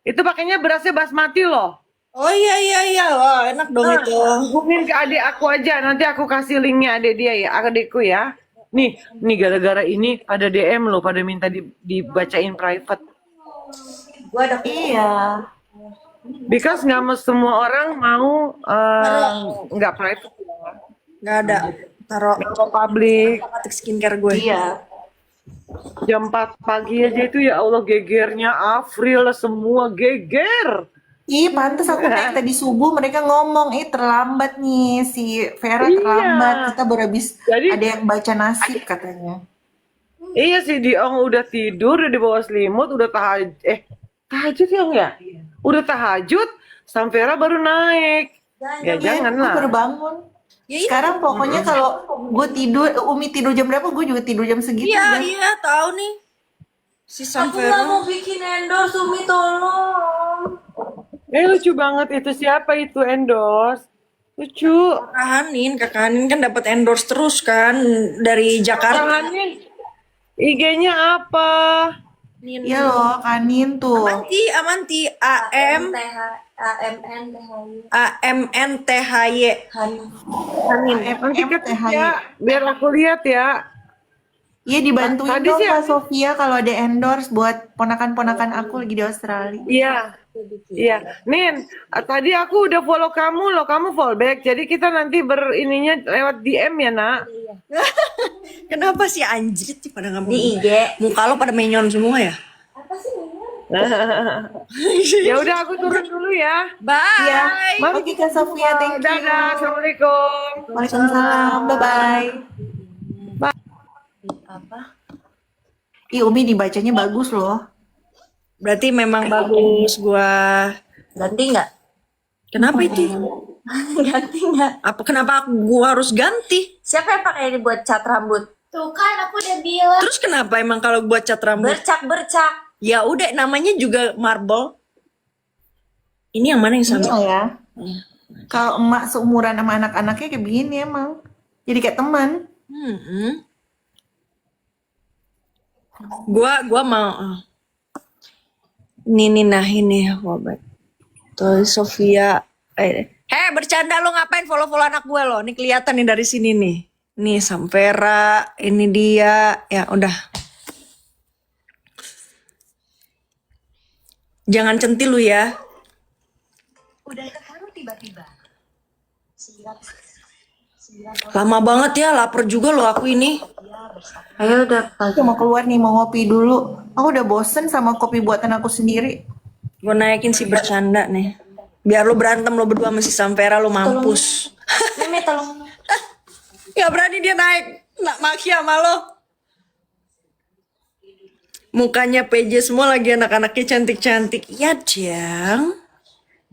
itu pakainya berasnya basmati loh. Oh iya. Wah, enak dong itu. Hubungin ke adik aku aja, nanti aku kasih linknya adik dia ya, adikku ya. Nih gara-gara ini pada DM loh, pada minta dibacain private. Gua ada Iya. Because nggak semua orang mau nggak private, nggak ada. Taruh nggak mau public. patik skincare gue. Iya. Jam 4 pagi aja itu ya Allah gegernya Afril semua geger. Ih, pantes aku naik tadi subuh mereka ngomong, terlambat nih si Vera Iya. terlambat. Kita baru habis Jadi ada yang baca nasib katanya. iya si Diong udah tidur, udah di bawah selimut, udah tahajud ya? Udah tahajud, Samvera baru naik. Ya Iya, jangan gue lah. baru bangun. Ya iya, Sekarang pokoknya kalau gue tidur, Umi tidur jam berapa, gue juga tidur jam segitu iya, udah. iya, tahu nih. Si Aku Samvera. nggak mau bikin endorse, Umi tolong. Lucu banget itu, siapa itu endorse? Lucu. Kakak Hanin kan dapat endorse terus kan dari Jakarta. Tangannya IG-nya apa? Nin. Iya loh, Kanin tuh. Amanti, AMNTHY. Hanin. Nanti kasih MTHY. ya, biar aku lihat ya. Iya, dibantuin Tadi dong sih Kak Sofia kalau ada endorse buat ponakan-ponakan aku lagi di Australia. Iya. Iya, Nin, tadi aku udah follow kamu loh, kamu follow back. Jadi kita nanti berininya lewat DM ya, Nak. Kenapa sih anjrit sih pada nggak mau? Di IG. Muka lo pada menyon semua ya? Apa sih ini? Ya udah aku turun dulu ya. Bye. Iya. Mari Oke Kak Sofia, thank you. Dadah, assalamualaikum. Waalaikumsalam, bye-bye. Apa? Ih, Umi dibacanya bagus loh. Berarti memang bagus gua. Ganti nggak? Kenapa itu? Ganti nggak? Kenapa gua harus ganti? Siapa yang pakai ini buat cat rambut? Tuh kan aku udah bilang. Terus kenapa emang kalau buat cat rambut? Bercak. Ya udah namanya juga marble. Ini yang mana yang sama? Iya ya. Kalau emak seumuran sama anak-anaknya kayak begini emang. Jadi kayak teman. Gua mau ini obat. Tuh Sofia. Bercanda lo ngapain follow anak gue lo? Nih kelihatan nih dari sini nih. Nih Samvera, ini dia. Ya udah. Jangan centil lu ya. Udah terharu tiba-tiba. Lama banget ya, lapar juga lo aku ini. Ayo udah pagi. Aku mau keluar nih, mau ngopi dulu. Aku udah bosen sama kopi buatan aku sendiri. Gue naikin si bercanda nih. Biar lo berantem lo berdua sama si Samvera lo mampus. Mimi tolong. Gak berani dia naik. Nak maki sama lo. Mukanya PJ semua lagi anak-anaknya cantik-cantik. Ya Jang.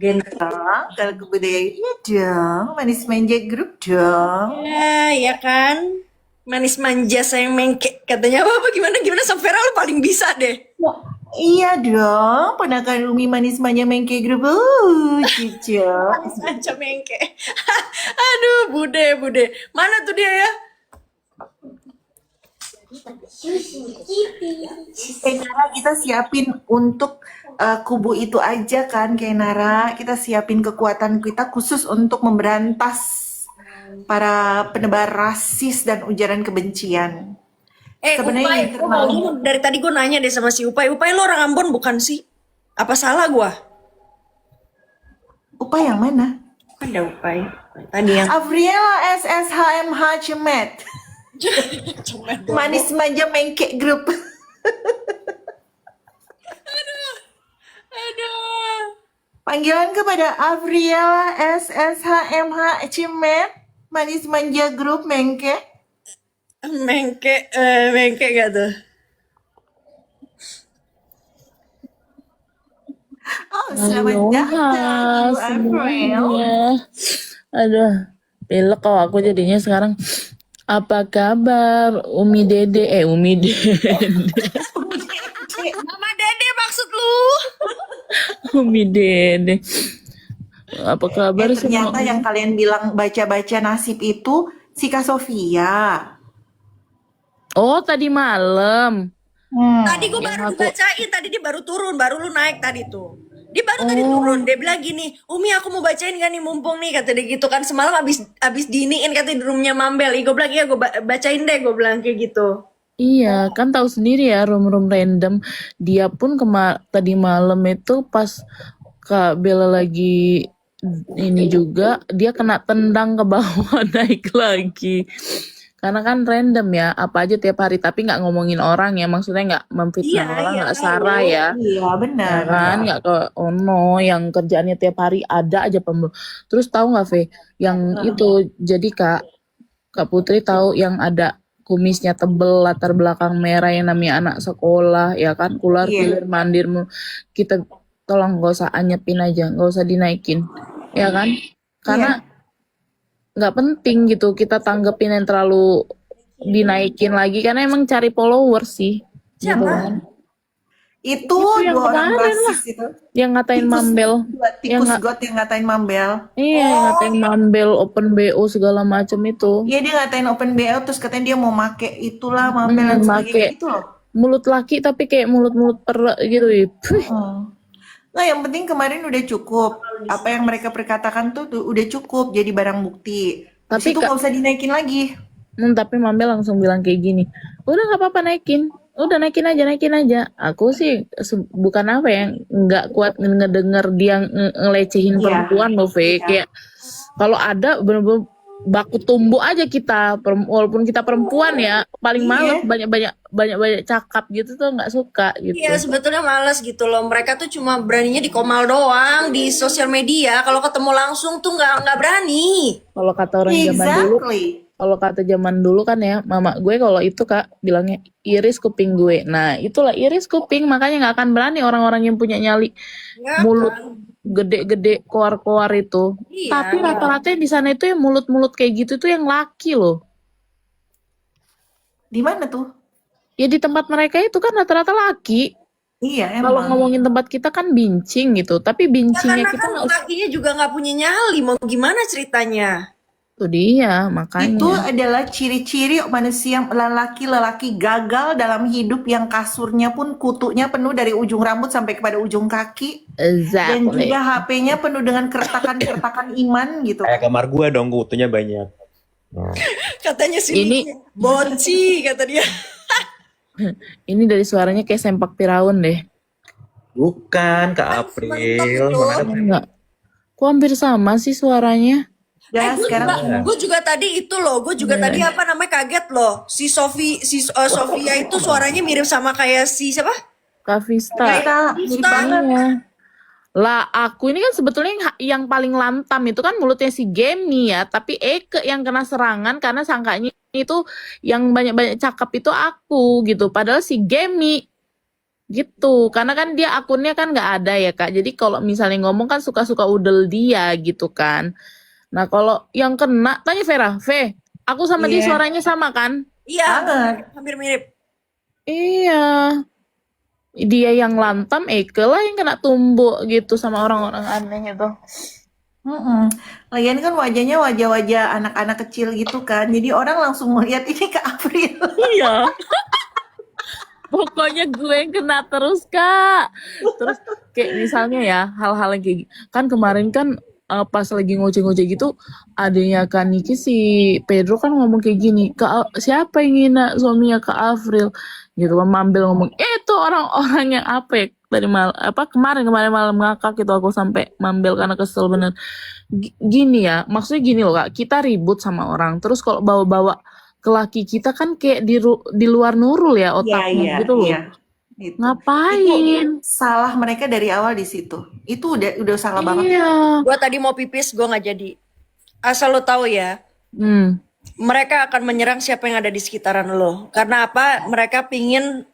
Gendang, kalau kebudayaan iya dong. Manis manja grup dong. Ya kan. Manis manja sayang mengke. Katanya apa gimana Samvera lo paling bisa deh. Iya dong, ponakan Umi manis manja mengke grup. Cica. Manis manja mengke. Aduh bude. Mana tuh dia ya? Nara, kita siapin untuk kubu itu aja kan, Nara. Kita siapin kekuatan kita khusus untuk memberantas para penebar rasis dan ujaran kebencian. Sebenarnya Upai, internal- dari tadi gue nanya deh sama si Upai lo orang Ambon bukan sih? Apa salah gua? Upah yang mana? Ada Upai. Tadi yang Avriela SSHMH Cemet. Manis manja mengke grup. aduh. Panggilan kepada Avriela SSHMH Cimet, manis manja grup mengke. Mengke gak tuh? Oh, selamat datang, Ibu Avril. Aduh, pilek kok aku jadinya sekarang. Apa kabar Umi Dede? Umi Dede. Mama Dede maksud lu? Umi Dede. Apa kabar Ternyata semua? yang kalian bilang baca-baca nasib itu si Kak Sofia. Oh, tadi malam. Tadi gue baru bacain, tadi dia baru turun, baru lu naik tadi tuh. Dia baru tadi turun, dia bilang gini, Umi aku mau bacain kan nih mumpung nih, kata dia gitu kan. Semalam abis diniin katanya di roomnya Mambel. Gue bilang iya gue bacain deh, gue bilang kayak gitu. Iya, kan tahu sendiri ya room-room random. Dia pun tadi malam itu pas Kak Bella lagi ini juga, dia kena tendang ke bawah naik lagi. Karena kan random ya, apa aja tiap hari, tapi nggak ngomongin orang ya, maksudnya nggak memfitnah orang, Iya, nggak sara ya, Iya, ya benar. kan, nggak ke ono yang kerjaannya tiap hari ada aja pembunuh. Terus tahu nggak, Fe, yang itu jadi Kak Putri tahu yang ada kumisnya tebel, latar belakang merah yang namanya anak sekolah, ya kan, keluar Iya. keluar mandir kita tolong nggak usah anyepin aja, nggak usah dinaikin, ya kan? Karena Iya. nggak penting gitu kita tanggepin yang terlalu dinaikin lagi karena emang cari followers sih gitu Siapa? kan. Itu Yang dua orang kemarin lah rasis itu. yang ngatain Tikus, Mambel, dua yang tikus nggak got yang ngatain Mambel. iya yang ngatain Mambel open BO segala macem itu. Iya, dia ngatain open BL terus katanya dia mau make itulah Mambel dan sebagainya Make gitu loh. mulut laki tapi kayak mulut perle gitu ya. Puh. Nah, yang penting kemarin udah cukup. Apa yang mereka perkatakan tuh udah cukup jadi barang bukti. Habis Tapi itu nggak usah dinaikin lagi. Tapi Mambel langsung bilang kayak gini, udah nggak apa-apa naikin, udah naikin aja. Aku sih bukan apa ya, nggak kuat ngedenger dia ngelecehin Iya. perempuan loh, Ve. Iya. Kayak kalau ada bener-bener baku tumbuh aja kita, walaupun kita perempuan ya, paling males banyak cakap gitu tuh nggak suka gitu. Iya, sebetulnya males gitu loh. Mereka tuh cuma beraninya di komal doang, di sosial media. Kalau ketemu langsung tuh nggak berani. Kalau kata orang zaman dulu, Exactly. kalau kata zaman dulu kan ya, mama gue kalau itu Kak bilangnya iris kuping gue. Nah itulah iris kuping, makanya nggak akan berani orang-orang yang punya nyali Nggak mulut kan? gede-gede koar-koar itu. Iya. Tapi rata-rata yang di sana itu yang mulut-mulut kayak gitu tuh yang laki loh. Di mana tuh? Ya di tempat mereka itu kan rata-rata laki. Iya, Kalau emang. ngomongin tempat kita kan bincing gitu, tapi Ya bincingnya karena kita kan nggak usah. lakinya juga nggak punya nyali. Mau gimana ceritanya? Itu dia Itu makanya. adalah ciri-ciri manusia lelaki gagal dalam hidup yang kasurnya pun kutunya penuh dari ujung rambut sampai kepada ujung kaki. Dan Exactly. juga HP-nya penuh dengan keretakan-keretakan iman gitu. Kayak kamar gua dong, kutunya banyak. Nah. Katanya sih Ini boci, kata dia. ini dari suaranya kayak sempak Firaun deh. Bukan Kak Mentok April, itu. mana ada Enggak. Kok hampir sama sih suaranya? Ya, sekarang Gue juga tadi itu loh, gue juga tadi apa namanya kaget loh. Si Sofia itu suaranya mirip sama kayak si siapa? Kak Vista. kita mirip banget. Iya. Lah aku ini kan sebetulnya yang paling lantam itu kan mulutnya si Gemi ya, tapi Eke yang kena serangan karena sangkanya itu yang banyak-banyak cakap itu aku gitu, padahal si Gemi gitu, karena kan dia akunnya kan nggak ada ya Kak, jadi kalau misalnya ngomong kan suka-suka udel dia gitu kan. Nah kalau yang kena, tanya Vera, aku sama dia Iya. suaranya sama kan? Iya, Banget. hampir mirip. Iya. Dia yang lantam, Eke lah yang kena tumbuk gitu sama orang-orang aneh itu. Lagian kan wajahnya wajah-wajah anak-anak kecil gitu kan. Jadi orang langsung melihat ini ke April. Iya. Pokoknya gue yang kena terus Kak. Terus kayak misalnya ya hal-hal yang kayak kan kemarin kan pas lagi ngoceh-ngoceh gitu adanya Kak Niki si Pedro kan ngomong kayak gini, siapa yang ngina suaminya Kak Afril gitu kan. Mambel ngomong itu orang-orang yang apa ya dari kemarin malam ngakak gitu, aku sampai Mambel karena kesel bener. Gini ya, maksudnya gini loh Kak, kita ribut sama orang terus kalau bawa-bawa ke laki kita kan kayak di luar nurul ya otaknya gitu loh. Itu. Ngapain? Itu salah mereka dari awal di situ. Itu udah salah banget. Iya. Gue tadi mau pipis, gue nggak jadi. Asal lo tahu ya, mereka akan menyerang siapa yang ada di sekitaran lo. Karena apa? Mereka pingin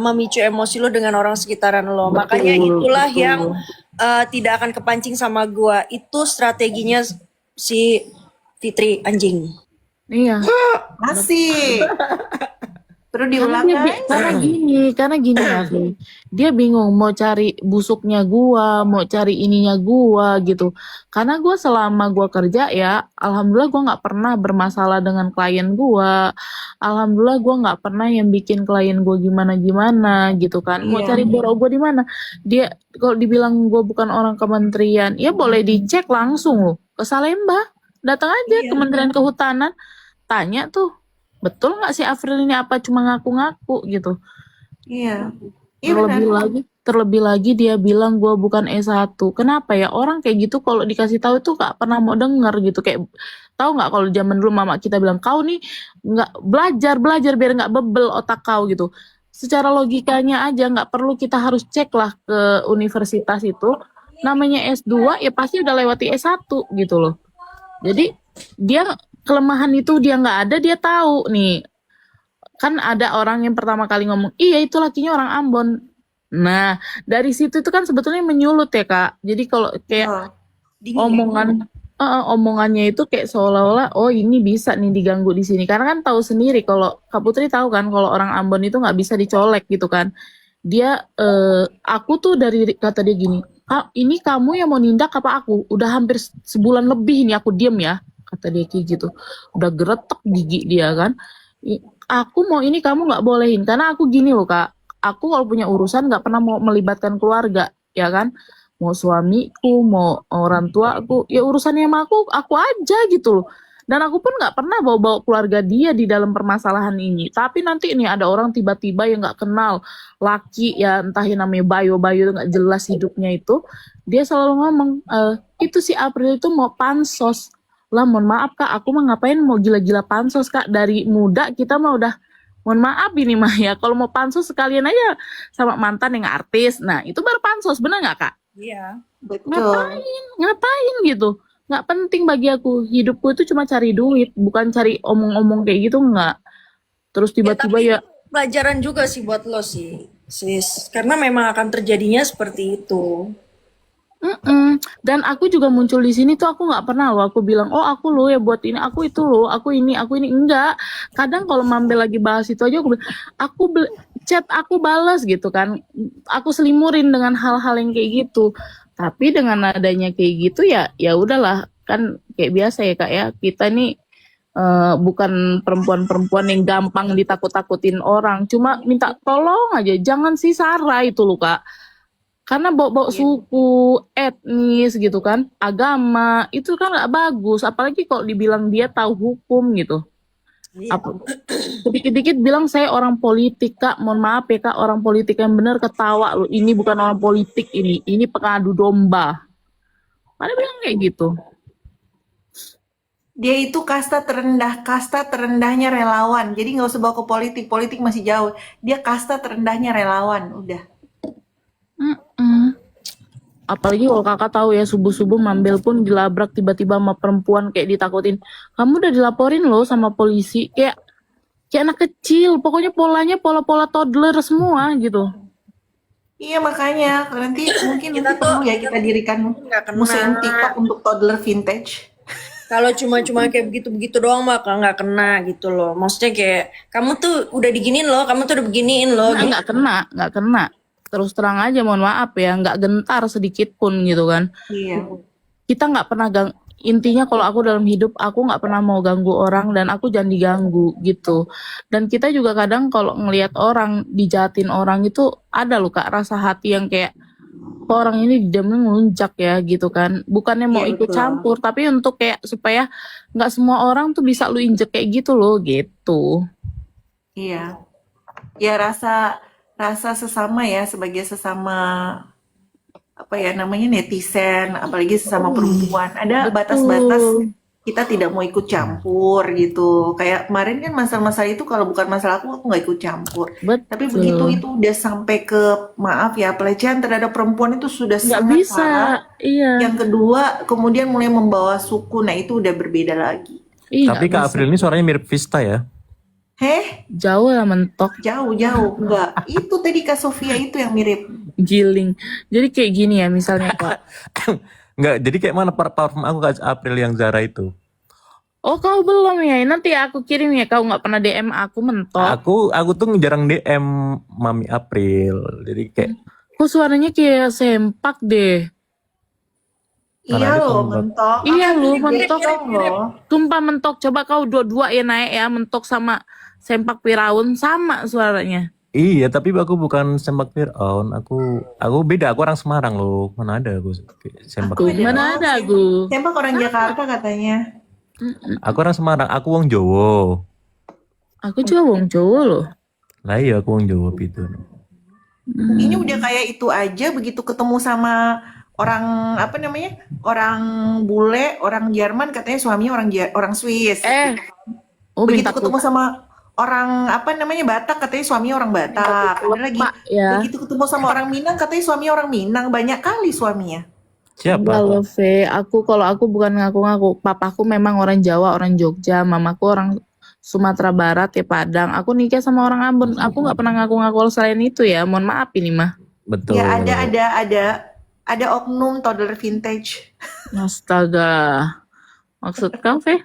memicu emosi lo dengan orang sekitaran lo. Makanya itulah yang tidak akan kepancing sama gue. Itu strateginya si Fitri anjing. Iya. Masih. Terus diulang guys. Karena gini ya, Fi. Dia bingung mau cari busuknya gua, mau cari ininya gua gitu. Karena gua selama gua kerja ya, alhamdulillah gua nggak pernah bermasalah dengan klien gua. Alhamdulillah gua nggak pernah yang bikin klien gua gimana-gimana gitu kan. Mau cari borok gua di mana? Dia kalau dibilang gua bukan orang kementerian, ya boleh dicek langsung loh ke Salemba. Datang aja Kementerian Kehutanan, tanya tuh. Betul nggak sih Afril ini apa cuma ngaku-ngaku gitu? Iya. Iya benar. Terlebih lagi dia bilang gue bukan S1. Kenapa ya? Orang kayak gitu kalau dikasih tahu itu gak pernah mau denger gitu. Kayak tahu nggak kalau zaman dulu mama kita bilang kau nih nggak belajar biar nggak bebel otak kau gitu. Secara logikanya aja nggak perlu kita harus cek lah ke universitas itu. Namanya S2 ya pasti udah lewati S1 gitu loh. Jadi dia kelemahan itu dia nggak ada, dia tahu nih. Kan ada orang yang pertama kali ngomong, iya itu lakinya orang Ambon. Nah, dari situ itu kan sebetulnya menyulut ya Kak. Jadi kalau kayak Oh, dingin ya. omongannya itu kayak seolah-olah oh ini bisa nih diganggu di sini. Karena kan tahu sendiri kalau Kak Putri tahu kan kalau orang Ambon itu nggak bisa dicolek gitu kan. Dia aku tuh dari kata dia gini, "Kak, ini kamu yang mau nindak apa aku? Udah hampir sebulan lebih ini aku diem ya," kata dia kayak gitu. Udah geretek gigi dia kan. Aku mau ini kamu nggak bolehin karena aku gini loh Kak. Aku kalau punya urusan nggak pernah mau melibatkan keluarga, ya kan? Mau suamiku, mau orang tua aku, ya urusannya sama aku aja gitu loh. Dan aku pun nggak pernah bawa-bawa keluarga dia di dalam permasalahan ini. Tapi nanti ini ada orang tiba-tiba yang nggak kenal laki ya entah yang namanya Bayo nggak jelas hidupnya itu, dia selalu ngomong itu si April itu mau pansos. Lah mohon maaf Kak, aku mah ngapain mau gila-gila pansos Kak, dari muda kita mah udah mohon maaf ini mah ya, kalau mau pansos sekalian aja sama mantan yang artis. Nah, itu baru pansos, benar nggak Kak? Iya. Betul. Ngapain gitu? Nggak penting bagi aku. Hidupku itu cuma cari duit, bukan cari omong-omong kayak gitu nggak. Terus Ya tiba-tiba tapi ya, itu pelajaran juga sih buat lo sih, sis. Karena memang akan terjadinya seperti itu. Dan aku juga muncul di sini tuh aku nggak pernah loh aku bilang oh aku loh ya buat ini aku itu loh aku ini enggak. Kadang kalau Mambel lagi bahas itu aja aku bilang chat aku balas gitu kan, aku selimurin dengan hal-hal yang kayak gitu. Tapi dengan adanya kayak gitu ya udahlah kan kayak biasa ya Kak ya, kita nih bukan perempuan-perempuan yang gampang ditakut-takutin orang, cuma minta tolong aja jangan sih sara itu loh Kak. Karena bawa-bawa suku, etnis gitu kan, agama, itu kan nggak bagus. Apalagi kalau dibilang dia tahu hukum gitu. Iya. Sedikit-dikit bilang saya orang politik Kak, mohon maaf ya Kak, orang politik yang benar ketawa loh. Ini bukan orang politik ini pengadu domba. Mana bilang kayak gitu. Dia itu kasta terendahnya relawan. Jadi nggak usah bawa ke politik, politik masih jauh. Dia kasta terendahnya relawan, udah. Apalagi kalau Kakak tahu ya subuh-subuh Mambel pun dilabrak tiba-tiba sama perempuan kayak ditakutin. Kamu udah dilaporin loh sama polisi, kayak anak kecil. Pokoknya polanya pola-pola toddler semua gitu. Iya makanya nanti mungkin Kita perlu tuh ya kita dirikan nggak kena. museum TikTok untuk toddler vintage. Kalau cuma kayak begitu-begitu doang mah nggak kena gitu loh. Maksudnya kayak kamu tuh udah diginiin loh, kamu tuh udah beginiin loh. Gitu. Nggak kena. Terus terang aja mohon maaf ya, nggak gentar sedikit pun gitu kan. Iya. Kita nggak pernah intinya kalau aku dalam hidup aku nggak pernah mau ganggu orang dan aku jangan diganggu gitu. Dan kita juga kadang kalau ngelihat orang dijahatin orang itu ada loh Kak rasa hati yang kayak kok orang ini diamnya ngelunjak ya gitu kan. Bukannya mau Iya, ikut betul. campur tapi untuk kayak supaya nggak semua orang tuh bisa lu injek kayak gitu loh gitu. Iya. Ya rasa sesama ya sebagai sesama apa ya namanya netizen, apalagi sesama perempuan. Ada Betul. batas-batas kita tidak mau ikut campur gitu. Kayak kemarin kan masalah-masalah itu kalau bukan masalah aku nggak ikut campur. Betul. Tapi begitu itu udah sampai ke maaf ya pelecehan terhadap perempuan itu sudah Nggak sangat bisa. parah. Iya. Yang kedua kemudian mulai membawa suku, nah itu udah berbeda lagi. Iya, Tapi Kak April ini suaranya mirip Vista ya. Heh, jauh lah mentok. jauh enggak. Itu tadi Kak Sofia itu yang mirip. Giling. Jadi kayak gini ya misalnya Kak. Enggak, jadi kayak mana parfum aku Kak April yang Zara itu. Oh kau belum ya? Nanti aku kirim ya. Kau nggak pernah DM aku mentok. Aku tuh jarang DM Mami April. Jadi kayak Kok suaranya kayak sempak deh. Iya Karena dia loh, pembuat. mentok. Iya lu Mirip mentok. loh. Tumpah mentok. Coba kau dua-dua ya naik ya. Mentok sama sempak Firaun sama suaranya. Iya, tapi aku bukan Sembak Fir'aun. Aku beda. Aku orang Semarang loh. Mana ada aku Sembak Tuh, Fir'aun. mana ada aku. Siapa orang Jakarta katanya? Aku orang Semarang. Aku wong Jowo. Aku juga wong Jawa loh. Lah iya aku wong Jawa itu. Ini udah kayak itu aja, begitu ketemu sama orang apa namanya, orang bule, orang Jerman, katanya suaminya orang Swiss. Begitu minta ketemu sama orang apa namanya Batak, katanya suaminya orang Batak. Ada lagi, Pak ya. begitu ketemu sama orang Minang, katanya suaminya orang Minang. Banyak kali suaminya. Siapa? Enggak loh, Ve. Kalau aku bukan ngaku-ngaku. Papaku memang orang Jawa, orang Jogja. Mamaku orang Sumatera Barat ya, Padang. Aku nikah sama orang Ambon. Aku nggak pernah ngaku-ngaku selain itu ya. Mohon maaf ini mah. Betul. Ya ada oknum toddler vintage. Astaga. Maksud kau, Ve?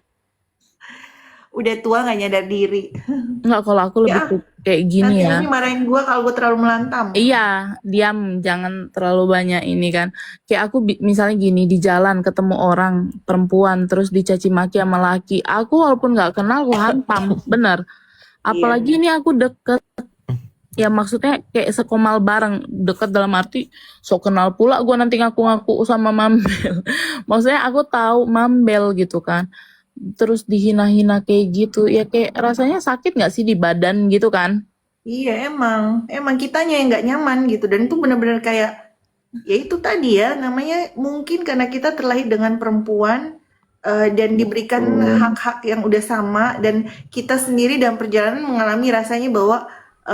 Udah tua nggak nyadar diri. Enggak, kalau aku lebih Ya, ke kayak gini nanti ya. ini marahin gua kalau gua terlalu melantam. Iya, diam, jangan terlalu banyak ini kan. Kayak aku misalnya gini, di jalan ketemu orang perempuan terus dicaci maki sama laki. Aku walaupun nggak kenal, aku hantam, bener. Apalagi ini aku deket. Ya maksudnya kayak sekomal bareng, deket dalam arti sok kenal pula gue nanti ngaku-ngaku sama Mambel. Maksudnya aku tahu Mambel gitu kan. Terus dihina-hina kayak gitu, ya kayak rasanya sakit nggak sih di badan gitu kan? Iya, emang kitanya yang nggak nyaman gitu, dan itu benar-benar kayak ya itu tadi ya, namanya mungkin karena kita terlahir dengan perempuan, dan diberikan hak-hak yang udah sama, dan kita sendiri dalam perjalanan mengalami rasanya bahwa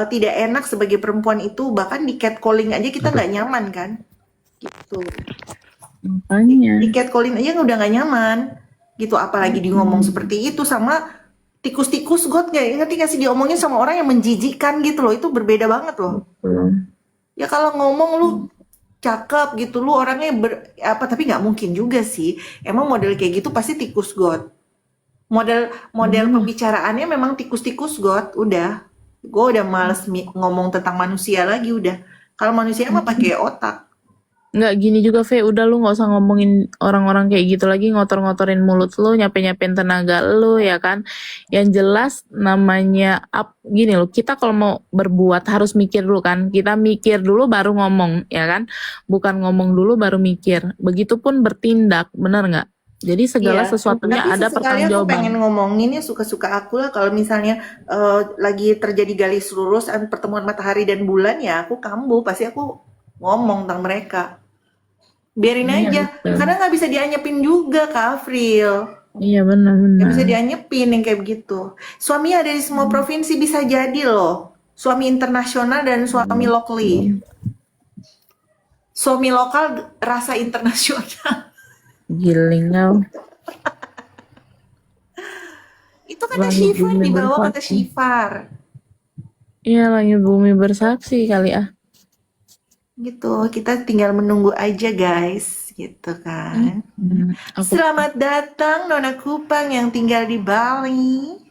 tidak enak sebagai perempuan itu, bahkan di catcalling aja kita nggak nyaman kan, gitu. Makanya. Di catcalling aja udah nggak nyaman gitu, apalagi di ngomong seperti itu sama tikus-tikus got, ngerti gak sih, diomongin sama orang yang menjijikkan gitu loh, itu berbeda banget loh. Ya kalau ngomong lu cakep gitu, lu orangnya tapi nggak mungkin juga sih, emang model kayak gitu pasti tikus got, model pembicaraannya memang tikus-tikus got. Udah, gue udah males ngomong tentang manusia lagi, udah. Kalau manusia mah pakai otak. Nggak gini juga, Ve, udah lu nggak usah ngomongin orang-orang kayak gitu lagi, ngotor-ngotorin mulut lu, nyape-nyapein tenaga lu ya kan. Yang jelas namanya gini loh, kita kalau mau berbuat harus mikir dulu kan. Kita mikir dulu baru ngomong ya kan, bukan ngomong dulu baru mikir. Begitupun bertindak, bener nggak? Jadi segala Iya, sesuatunya tapi ada sesekali aku pengen pertanggungjawaban. ngomongin ya suka-suka aku lah, kalau misalnya lagi terjadi garis lurus pertemuan matahari dan bulan, ya aku kambuh, pasti aku ngomong tentang mereka. Biarin Iya, aja, betul. karena nggak bisa dianyepin juga, Kak Afril. Iya Nggak benar-benar. bisa dianyepin yang kayak begitu. Suami ada di semua provinsi, bisa jadi loh. Suami internasional dan suami locally. Suami lokal rasa internasional. Giling kau. Itu kata Langit Shifar, bumi di bawah kata bersaksi. Shifar. Iya, langit bumi bersaksi kali ah. Gitu, kita tinggal menunggu aja guys, gitu kan. Aku Selamat datang Nona Kupang yang tinggal di Bali.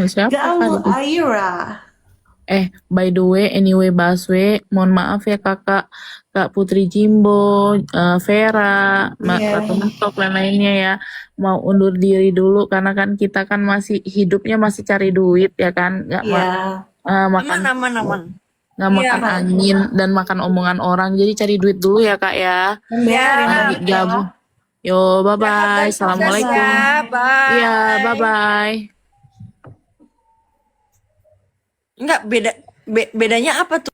siapa Gaul kali? Aira. By the way, anyway, Baswe, mohon maaf ya Kak Putri Jimbo, Vera, Iya. Ratu Mentok dan lainnya ya, mau undur diri dulu karena kan kita kan masih hidupnya masih cari duit ya kan, Iya. makan Aman. nggak makan Iya. angin dan makan omongan orang, jadi cari duit dulu ya Kak ya. Biarin Lagi aja. gabung. Yo, bye bye, assalamualaikum. Ya, bye. Iya, bye bye. Enggak, bedanya apa tuh?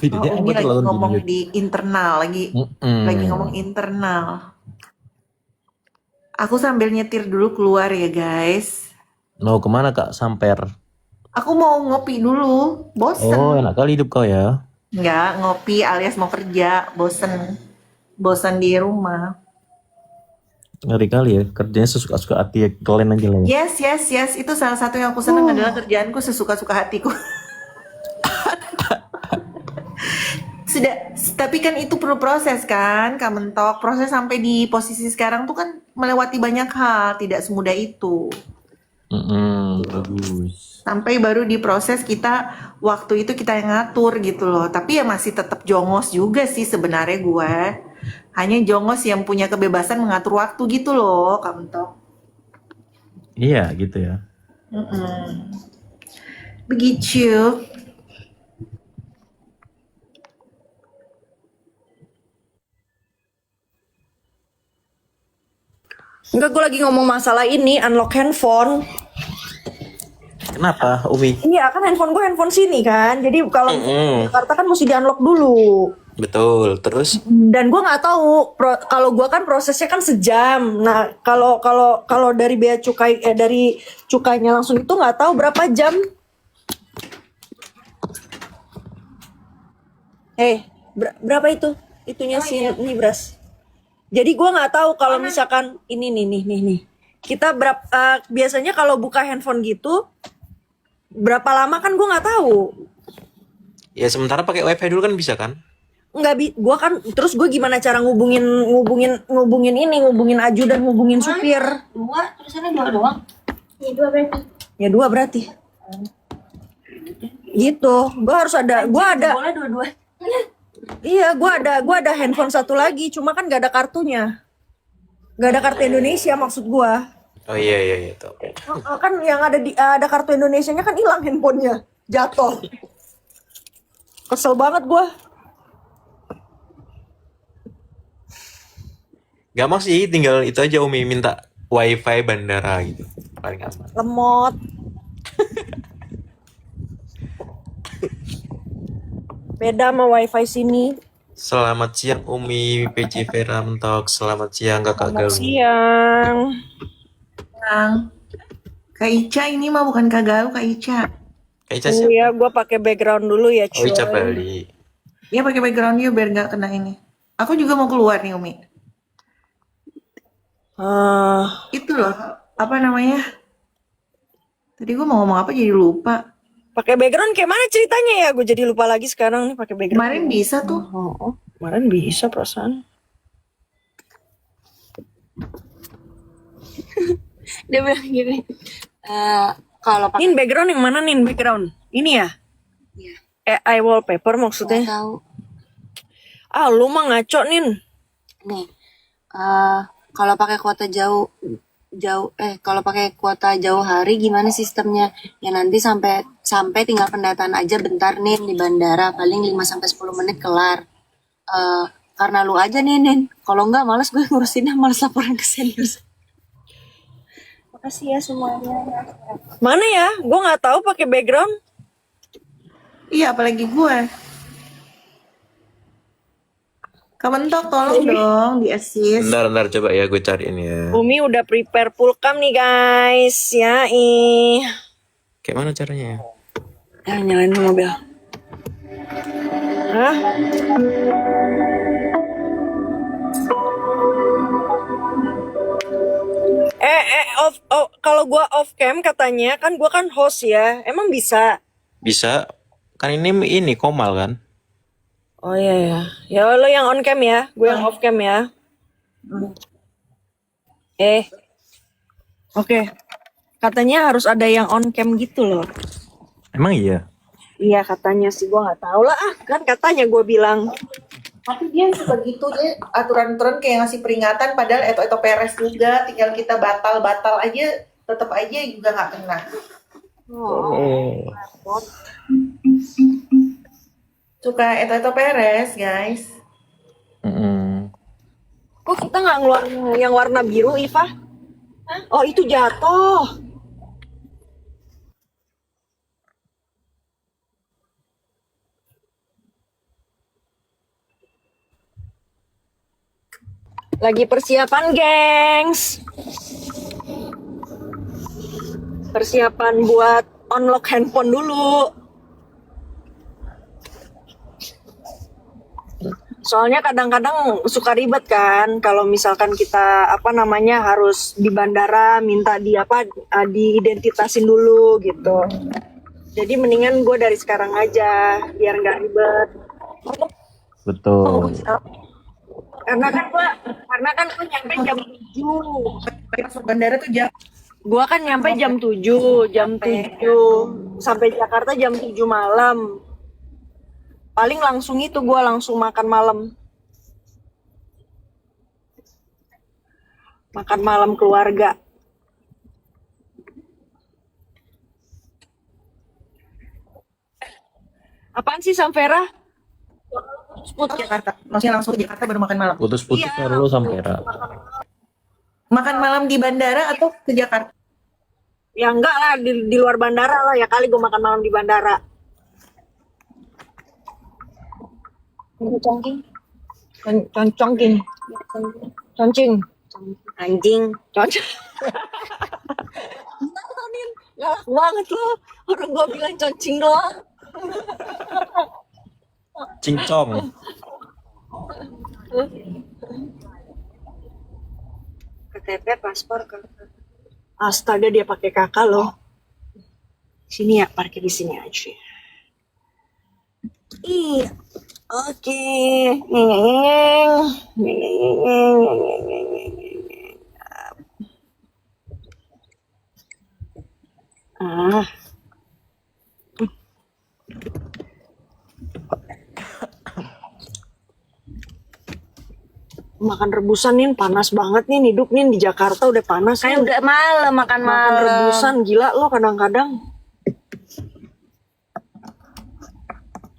Videonya Oh, apa ini tuh lagi lawan ngomong video? di internal, lagi ngomong internal. Aku sambil nyetir dulu keluar ya guys. Mau kemana Kak? Samper. Aku mau ngopi dulu, bosen. Oh, enak kali hidup kau ya. Enggak, ngopi alias mau kerja, bosen di rumah. Ngeri kali ya, kerjanya sesuka-suka hati ya, kalian aja lah ya. Yes, itu salah satu yang aku senang adalah kerjaanku sesuka-suka hatiku. Tapi kan itu perlu proses kan, Kak Mentok. Proses sampai di posisi sekarang tuh kan melewati banyak hal, tidak semudah itu. Bagus. Sampai baru diproses kita, waktu itu kita yang ngatur gitu loh. Tapi ya masih tetap jongos juga sih sebenarnya gue. Hanya jongos yang punya kebebasan mengatur waktu gitu loh, Kak Mentok. Iya gitu ya. Begitu. Enggak, gue lagi ngomong masalah ini, unlock handphone. Kenapa, Umi? Iya kan handphone gue handphone sini kan. Jadi kalau Mm-mm. Jakarta kan mesti di-unlock dulu. Betul. Terus Dan gue nggak tahu kalau gue kan prosesnya kan sejam. Nah kalau kalau kalau dari bea cukai dari cukainya langsung itu nggak tahu berapa jam. Berapa itu? Itunya si ini beras. Jadi gue nggak tahu kalau misalkan ini nih. Kita biasanya kalau buka handphone gitu berapa lama kan gue nggak tahu. ya sementara pakai wifi dulu kan bisa kan? Gua kan terus gue gimana cara ngubungin Aju dan ngubungin supir. Dua, tulisannya dua doang. Iya, dua berarti. Ya 2 berarti. Gitu. Gua ada Boleh dua-dua. iya, gua ada handphone satu lagi, cuma kan gak ada kartunya. Gak ada kartu Indonesia maksud gua. Oh iya tuh. Kan yang ada kartu Indonesianya kan hilang handphonenya, jatuh. Kesel banget gua. Gampang sih, tinggal itu aja Umi minta wifi bandara gitu. Paling aman. Lemot. Beda sama wifi sini. Selamat siang Umi, PJ Vera Mentok. Selamat siang Kakak Selamat Galuh. siang. Kak Ica ini mah bukan Kak Galuh, Kak Ica. Ica siapa? Iya, gua pakai background dulu ya, Oh cuy. Ica Bali. Ya pakai background dia biar nggak kena ini. Aku juga mau keluar nih Umi. Itu loh, apa namanya? Tadi gue mau ngomong apa jadi lupa. Pakai background kayak mana ceritanya ya? Gue jadi lupa lagi sekarang nih pakai background. Kemarin bisa tuh. Kemarin bisa perasaan. Dia bilang gini, kalau pakai Nin background yang mana nih background? Ini ya? Iya. AI wallpaper maksudnya? tahu Ah, lu mah ngaco Nin. nih, kalau pakai kuota kalau pakai kuota jauh hari gimana sistemnya? Ya nanti sampai tinggal pendataan aja bentar nih di bandara, paling 5 sampai 10 menit kelar. Karena lu aja nih Nin, kalau enggak males gue ngurusinnya, males laporan ke senior. Makasih ya semuanya. Mana ya? Gue nggak tahu pakai background. Iya, apalagi gue. Kementok tolong dong di assist. Bentar coba ya gue cariin ya. Umi udah prepare pulkam nih guys. Ya Kayak mana caranya? Ya nyalain dulu mobil. Hah? Kalau gua off cam katanya kan gua kan host ya. Emang bisa? Bisa. Kan ini Komal kan? Oh iya ya. Ya lo yang on cam ya, gue yang off cam ya. Oke. Katanya harus ada yang on cam gitu loh. Emang iya? Iya katanya sih, gua nggak tahu lah. Kan katanya gue bilang. Tapi dia suka gitu, dia aturan-aturan kayak ngasih peringatan, padahal itu peres juga, tinggal kita batal aja, tetap aja juga nggak kena. Oh. Suka itu peres, guys. Kok kita nggak ngeluarin yang warna biru, Iva? Oh itu jatuh. Lagi persiapan, gengs. Persiapan buat unlock handphone dulu. Soalnya kadang-kadang suka ribet kan kalau misalkan kita harus di bandara minta diidentitasin dulu gitu. Jadi mendingan gue dari sekarang aja biar nggak ribet. Betul. Karena kan gue nyampe jam 7. Masuk bandara tuh jam. Gua kan nyampe jam 7 sampai Jakarta jam 7 malam. Paling langsung itu gua langsung makan malam. Makan malam keluarga. Apaan sih Samvera? Jakarta, maksudnya langsung ke Jakarta baru makan malam. Putus-putus dulu sampai Ra. Makan malam di bandara atau ke Jakarta? Ya enggak lah, di luar bandara lah ya kali gue makan malam di bandara. Congking. Concongking. Concing. Anjing. Concong. Nin, galak banget lo. Orang gue bilang concing doang. Cincong. KTP, paspor, kakak. Astaga, dia pakai kakak loh. Sini ya, parkir di sini aja. Ih, oke. Ah, makan rebusan nih panas banget nih hidup nih di Jakarta udah panas Kayak nih. udah malam makan Makan malam. rebusan gila lo kadang-kadang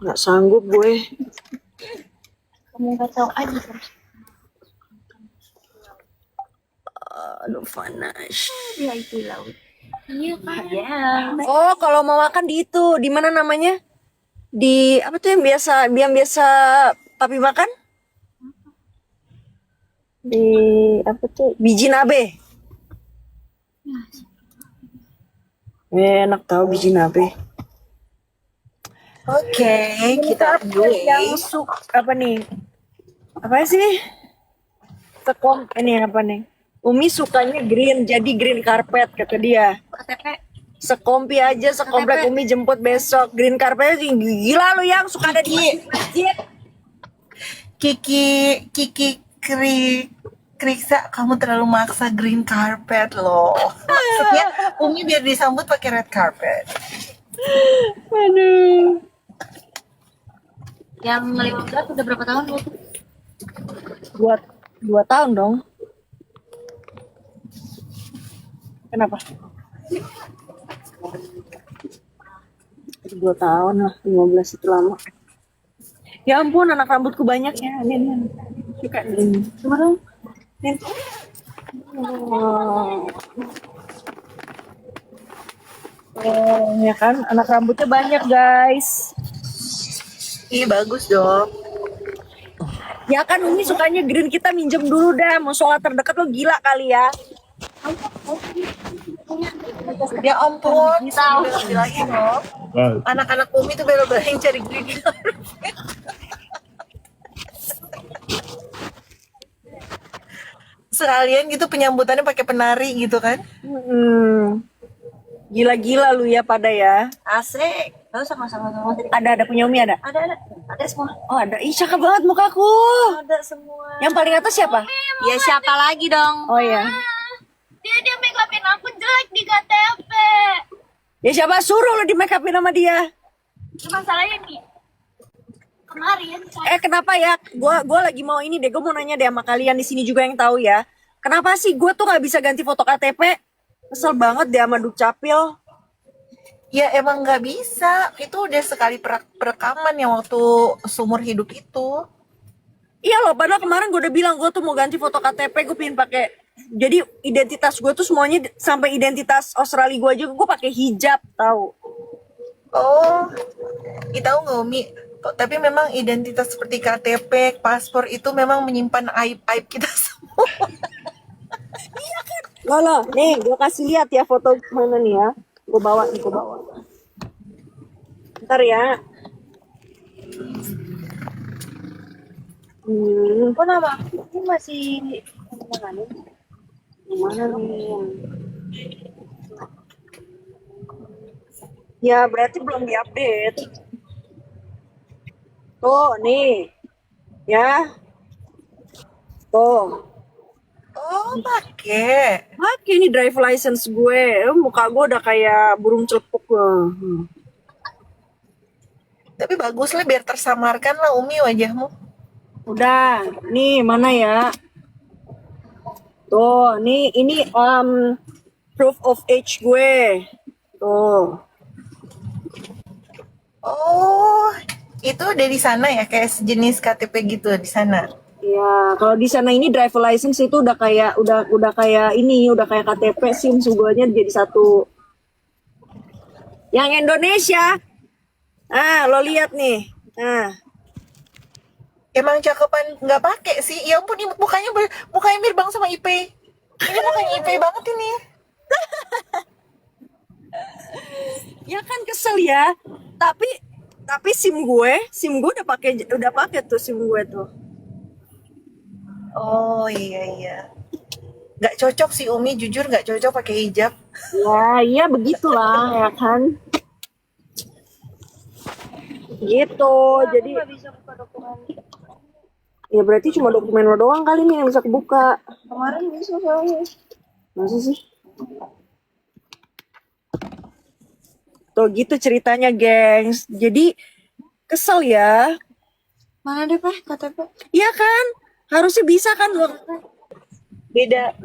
nggak sanggup gue. Kamu nggak tahu aja kan. Aduh panas. Dia itu laut. Iya kan? Iya. Oh kalau mau makan di itu di mana namanya? Di apa tuh yang biasa papi makan? Di apa tuh? Biji nabe. Enak tahu biji nabe. Oke, kita yang apa nih? Apa sih? Tekom ini apa nih? Umi sukanya green, jadi green carpet kata dia. KTP. Sekompi aja, sekomplek Umi jemput besok. Green carpet gila lu yang suka ada di masjid. Kiki Kriksa, kamu terlalu maksa green carpet loh. Maksudnya Umi biar disambut pakai red carpet. Aduh. Yang ngeliput berat udah berapa tahun lu? Buat 2 tahun dong. Kenapa? 2 tahun lah, 15 itu lama. Ya ampun, anak rambutku banyak ya. Nin. Suka nih. Coba dong. Nin. Oh, ya kan, anak rambutnya banyak guys. Ih bagus dong. Ya kan Umi sukanya green, kita minjem dulu dah. Mau sholat terdekat lo gila kali ya. Ya ampun, bela-belain loh. Anak-anak Umi tuh bela-belain cari green carpet. Sekalian gitu penyambutannya pakai penari gitu kan. Gila-gila lu ya pada ya. Asik. Tahu sama-sama sama. Ada punya Umi ada? Ada semua. Oh ada. Ih cakep banget mukaku. Ada semua. Yang paling atas siapa? Ya siapa lagi dong? Oh ya. Dia make upin aku jelek di KTP. Ya siapa suruh lu di make upin sama dia? Masalahnya nih, kemarin saya Kenapa ya? Gua lagi mau ini deh. Gue mau nanya deh sama kalian di sini juga yang tahu ya. Kenapa sih gue tuh nggak bisa ganti foto KTP? Kesel banget deh sama Dukcapil. Ya emang nggak bisa. Itu udah sekali perekaman yang waktu seumur hidup itu. Iya loh, padahal kemarin gue udah bilang gue tuh mau ganti foto KTP, gue pengen pakai. Jadi identitas gue tuh semuanya sampai identitas Australia gue aja gue pakai hijab, tahu? Oh, kita tahu nggak Umi? Tapi memang identitas seperti KTP, paspor itu memang menyimpan aib-aib kita semua. Loh, nih gue kasih lihat ya foto mana nih ya. Gue bawa. Ntar ya. Kok nama aku masih mana nih? Ya berarti belum diupdate. Tuh nih, ya. Tuh. Oh, pakai. Pakai ini drive license gue. Muka gue udah kayak burung celepuk loh. Tapi bagus lah biar tersamarkan lah Umi wajahmu. Udah, nih mana ya? Tuh, nih ini proof of age gue. Tuh. Oh, itu dari sana ya kayak sejenis KTP gitu di sana. Ya, kalau di sana ini driver license itu udah kayak KTP SIM semuanya jadi satu Yang Indonesia. Ah, lo lihat nih. Nah, Emang cakepan nggak pakai sih. Ya ampun, ini mukanya mirip banget sama Ipe. Ini mukanya Ipe banget ini. ya kan kesel ya. Tapi SIM gue udah pakai tuh SIM gue tuh. Oh iya. Nggak cocok sih Umi, jujur nggak cocok pakai hijab. Ya, iya begitulah ya kan. Gitu. Jadi bisa buka dokumen. ya berarti cuma dokumen lo doang kali nih yang bisa kebuka. Kemarin bisa soalnya. Masa sih? Tuh gitu ceritanya, gengs. Jadi kesel ya. Mana deh, Pak, KTP? Iya kan? Harusnya bisa kan dua. Beda.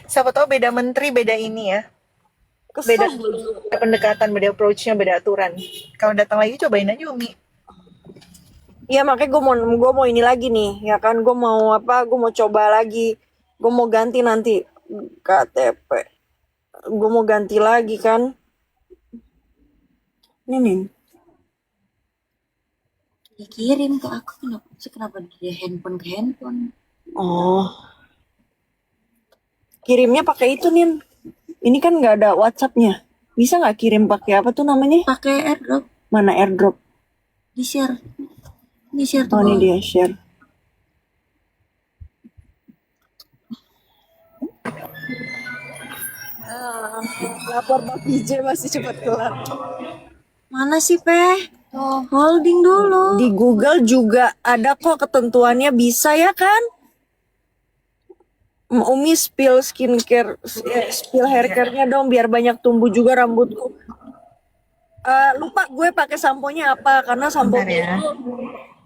Siapa tahu beda menteri, beda ini ya. Kesel. Beda pendekatan, beda approach-nya, beda aturan. Kalau datang lagi cobain aja Umi. Iya makanya gue mau ini lagi nih, ya kan? Gue mau apa? Gue mau coba lagi. Gue mau ganti nanti KTP. Gue mau ganti lagi kan? Ini nih. Dikirim ke aku, kenapa dari handphone ke handphone? Oh. Kirimnya pakai itu nih. Ini kan nggak ada WhatsApp-nya. Bisa nggak kirim pakai apa tuh namanya? Pakai AirDrop, Mana AirDrop? di share. Di share Oh tuh. ini dia share. Lapor Bang DJ masih cepat kelar. Mana sih, Peh? Tuh, holding dulu. Di Google juga ada kok ketentuannya, bisa ya kan? Umi spill skincare, spill hair care-nya dong biar banyak tumbuh juga rambutku. Lupa gue pakai sampo-nya apa karena sampo-nya itu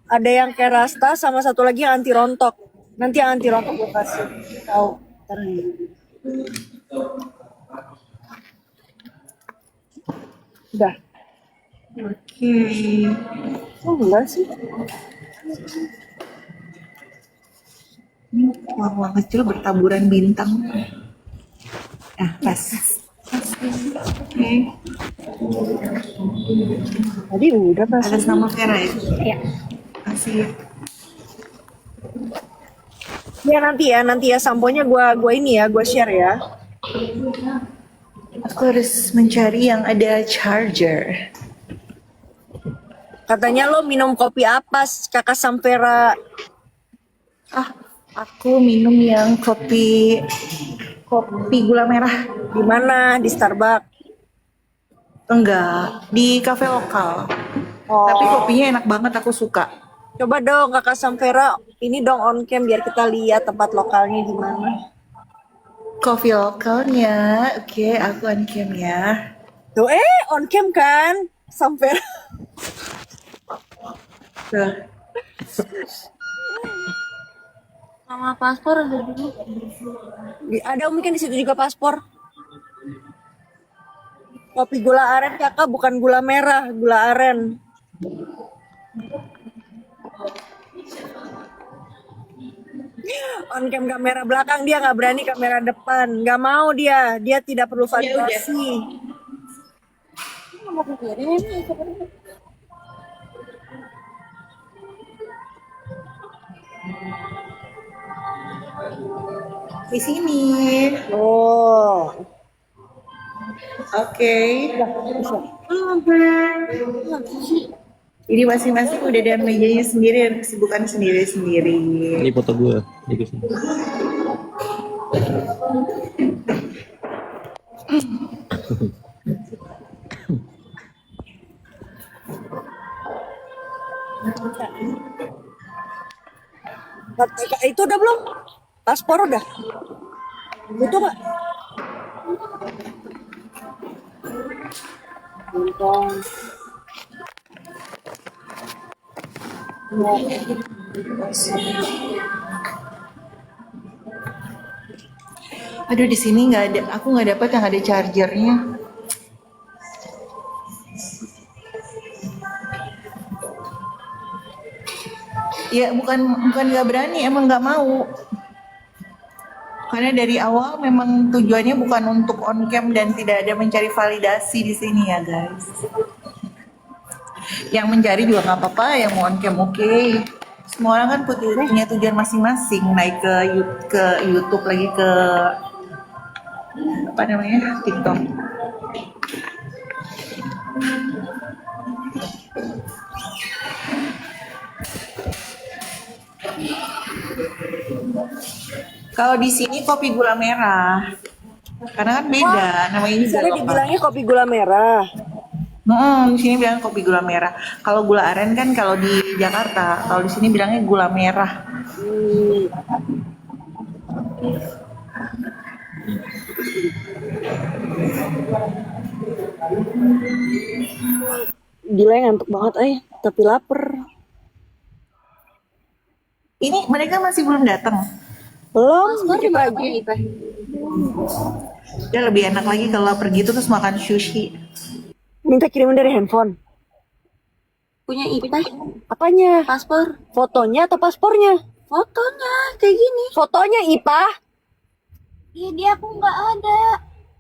ada yang Kerasta sama satu lagi yang anti rontok. Nanti yang anti rontok gue kasih tahu. Ntar nih. Udah. Oke. Oh enggak sih. Ini uang kecil bertaburan bintang. Ah, pas. Oke. Tadi udah pas. Atas nama Vera ya? Iya. Kasih. Ya nanti ya samponya gue ini ya, gue share ya. Aku harus mencari yang ada charger. Katanya lo minum kopi apa, Kakak Sampera? Ah, aku minum yang kopi gula merah. Di mana? Di Starbucks. Enggak, di kafe lokal. Oh. Tapi kopinya enak banget, aku suka. Coba dong Kakak Sampera, ini dong on cam biar kita lihat tempat lokalnya di mana. Kopi lokalnya, oke, aku on cam ya. Tuh on cam kan, Sampera. Tuh. Sama paspor ada dulu. Ada Umi kan di situ juga paspor. Kopi gula aren Kakak, bukan gula merah, gula aren. On cam kamera belakang, dia nggak berani kamera depan, nggak mau dia tidak perlu validasi. Mau kekirim ini. Di sini. Oh, Oke. Jadi masing-masing udah ada mejanya sendiri dan kesibukan sendiri-sendiri. Ini foto gue di sini. itu udah belum? Paspor udah? Itu nggak? Untung. Aduh, di sini nggak ada, aku nggak dapat yang ada chargernya. Ya bukan nggak berani, emang nggak mau. Karena dari awal memang tujuannya bukan untuk on cam dan tidak ada mencari validasi di sini ya guys. Yang mencari juga nggak apa-apa, yang mau on cam oke. Semua orang kan punya tujuan masing-masing, naik ke YouTube lagi ke apa namanya TikTok. Kalau di sini kopi gula merah, karena kan beda namanya juga. Misalnya dibilangnya kopi gula merah. Di sini bilang kopi gula merah. Kalau gula aren kan kalau di Jakarta, kalau di sini bilangnya gula merah. Gila ngantuk banget tapi lapar. Ini mereka masih belum datang. Belum, Paspor dikit gimana lagi. punya Ipeh? Ya lebih enak lagi kalau pergi tuh terus makan sushi. Minta kirimin dari handphone. Punya Ipeh? Apanya? Paspor? Fotonya atau paspornya? Fotonya kayak gini. Fotonya Ipa. Iya dia aku nggak ada.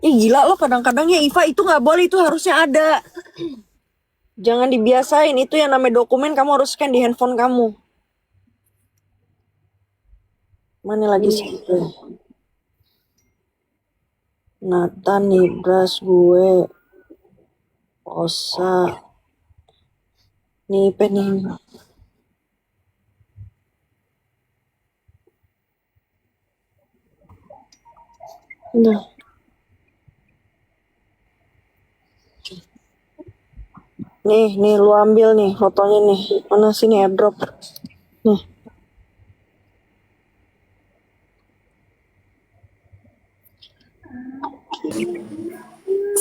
Ih gila lo kadang-kadang ya Iva itu nggak boleh, itu harusnya ada. Jangan dibiasain, itu yang namanya dokumen kamu harus scan di handphone kamu. Mana lagi sih itu? Nathan, Nibras, gue, Osa, nih nih. Nah. Nih lu ambil nih fotonya nih. Mana sini airdrop? Nih.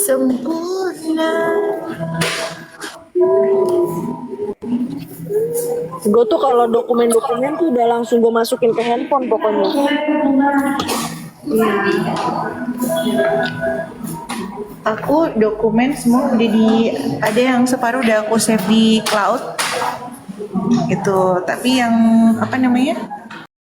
Sempurna. Gue tuh kalau dokumen-dokumen tuh udah langsung gue masukin ke handphone pokoknya. Aku dokumen semua udah ada yang separuh udah aku save di cloud gitu, tapi yang apa namanya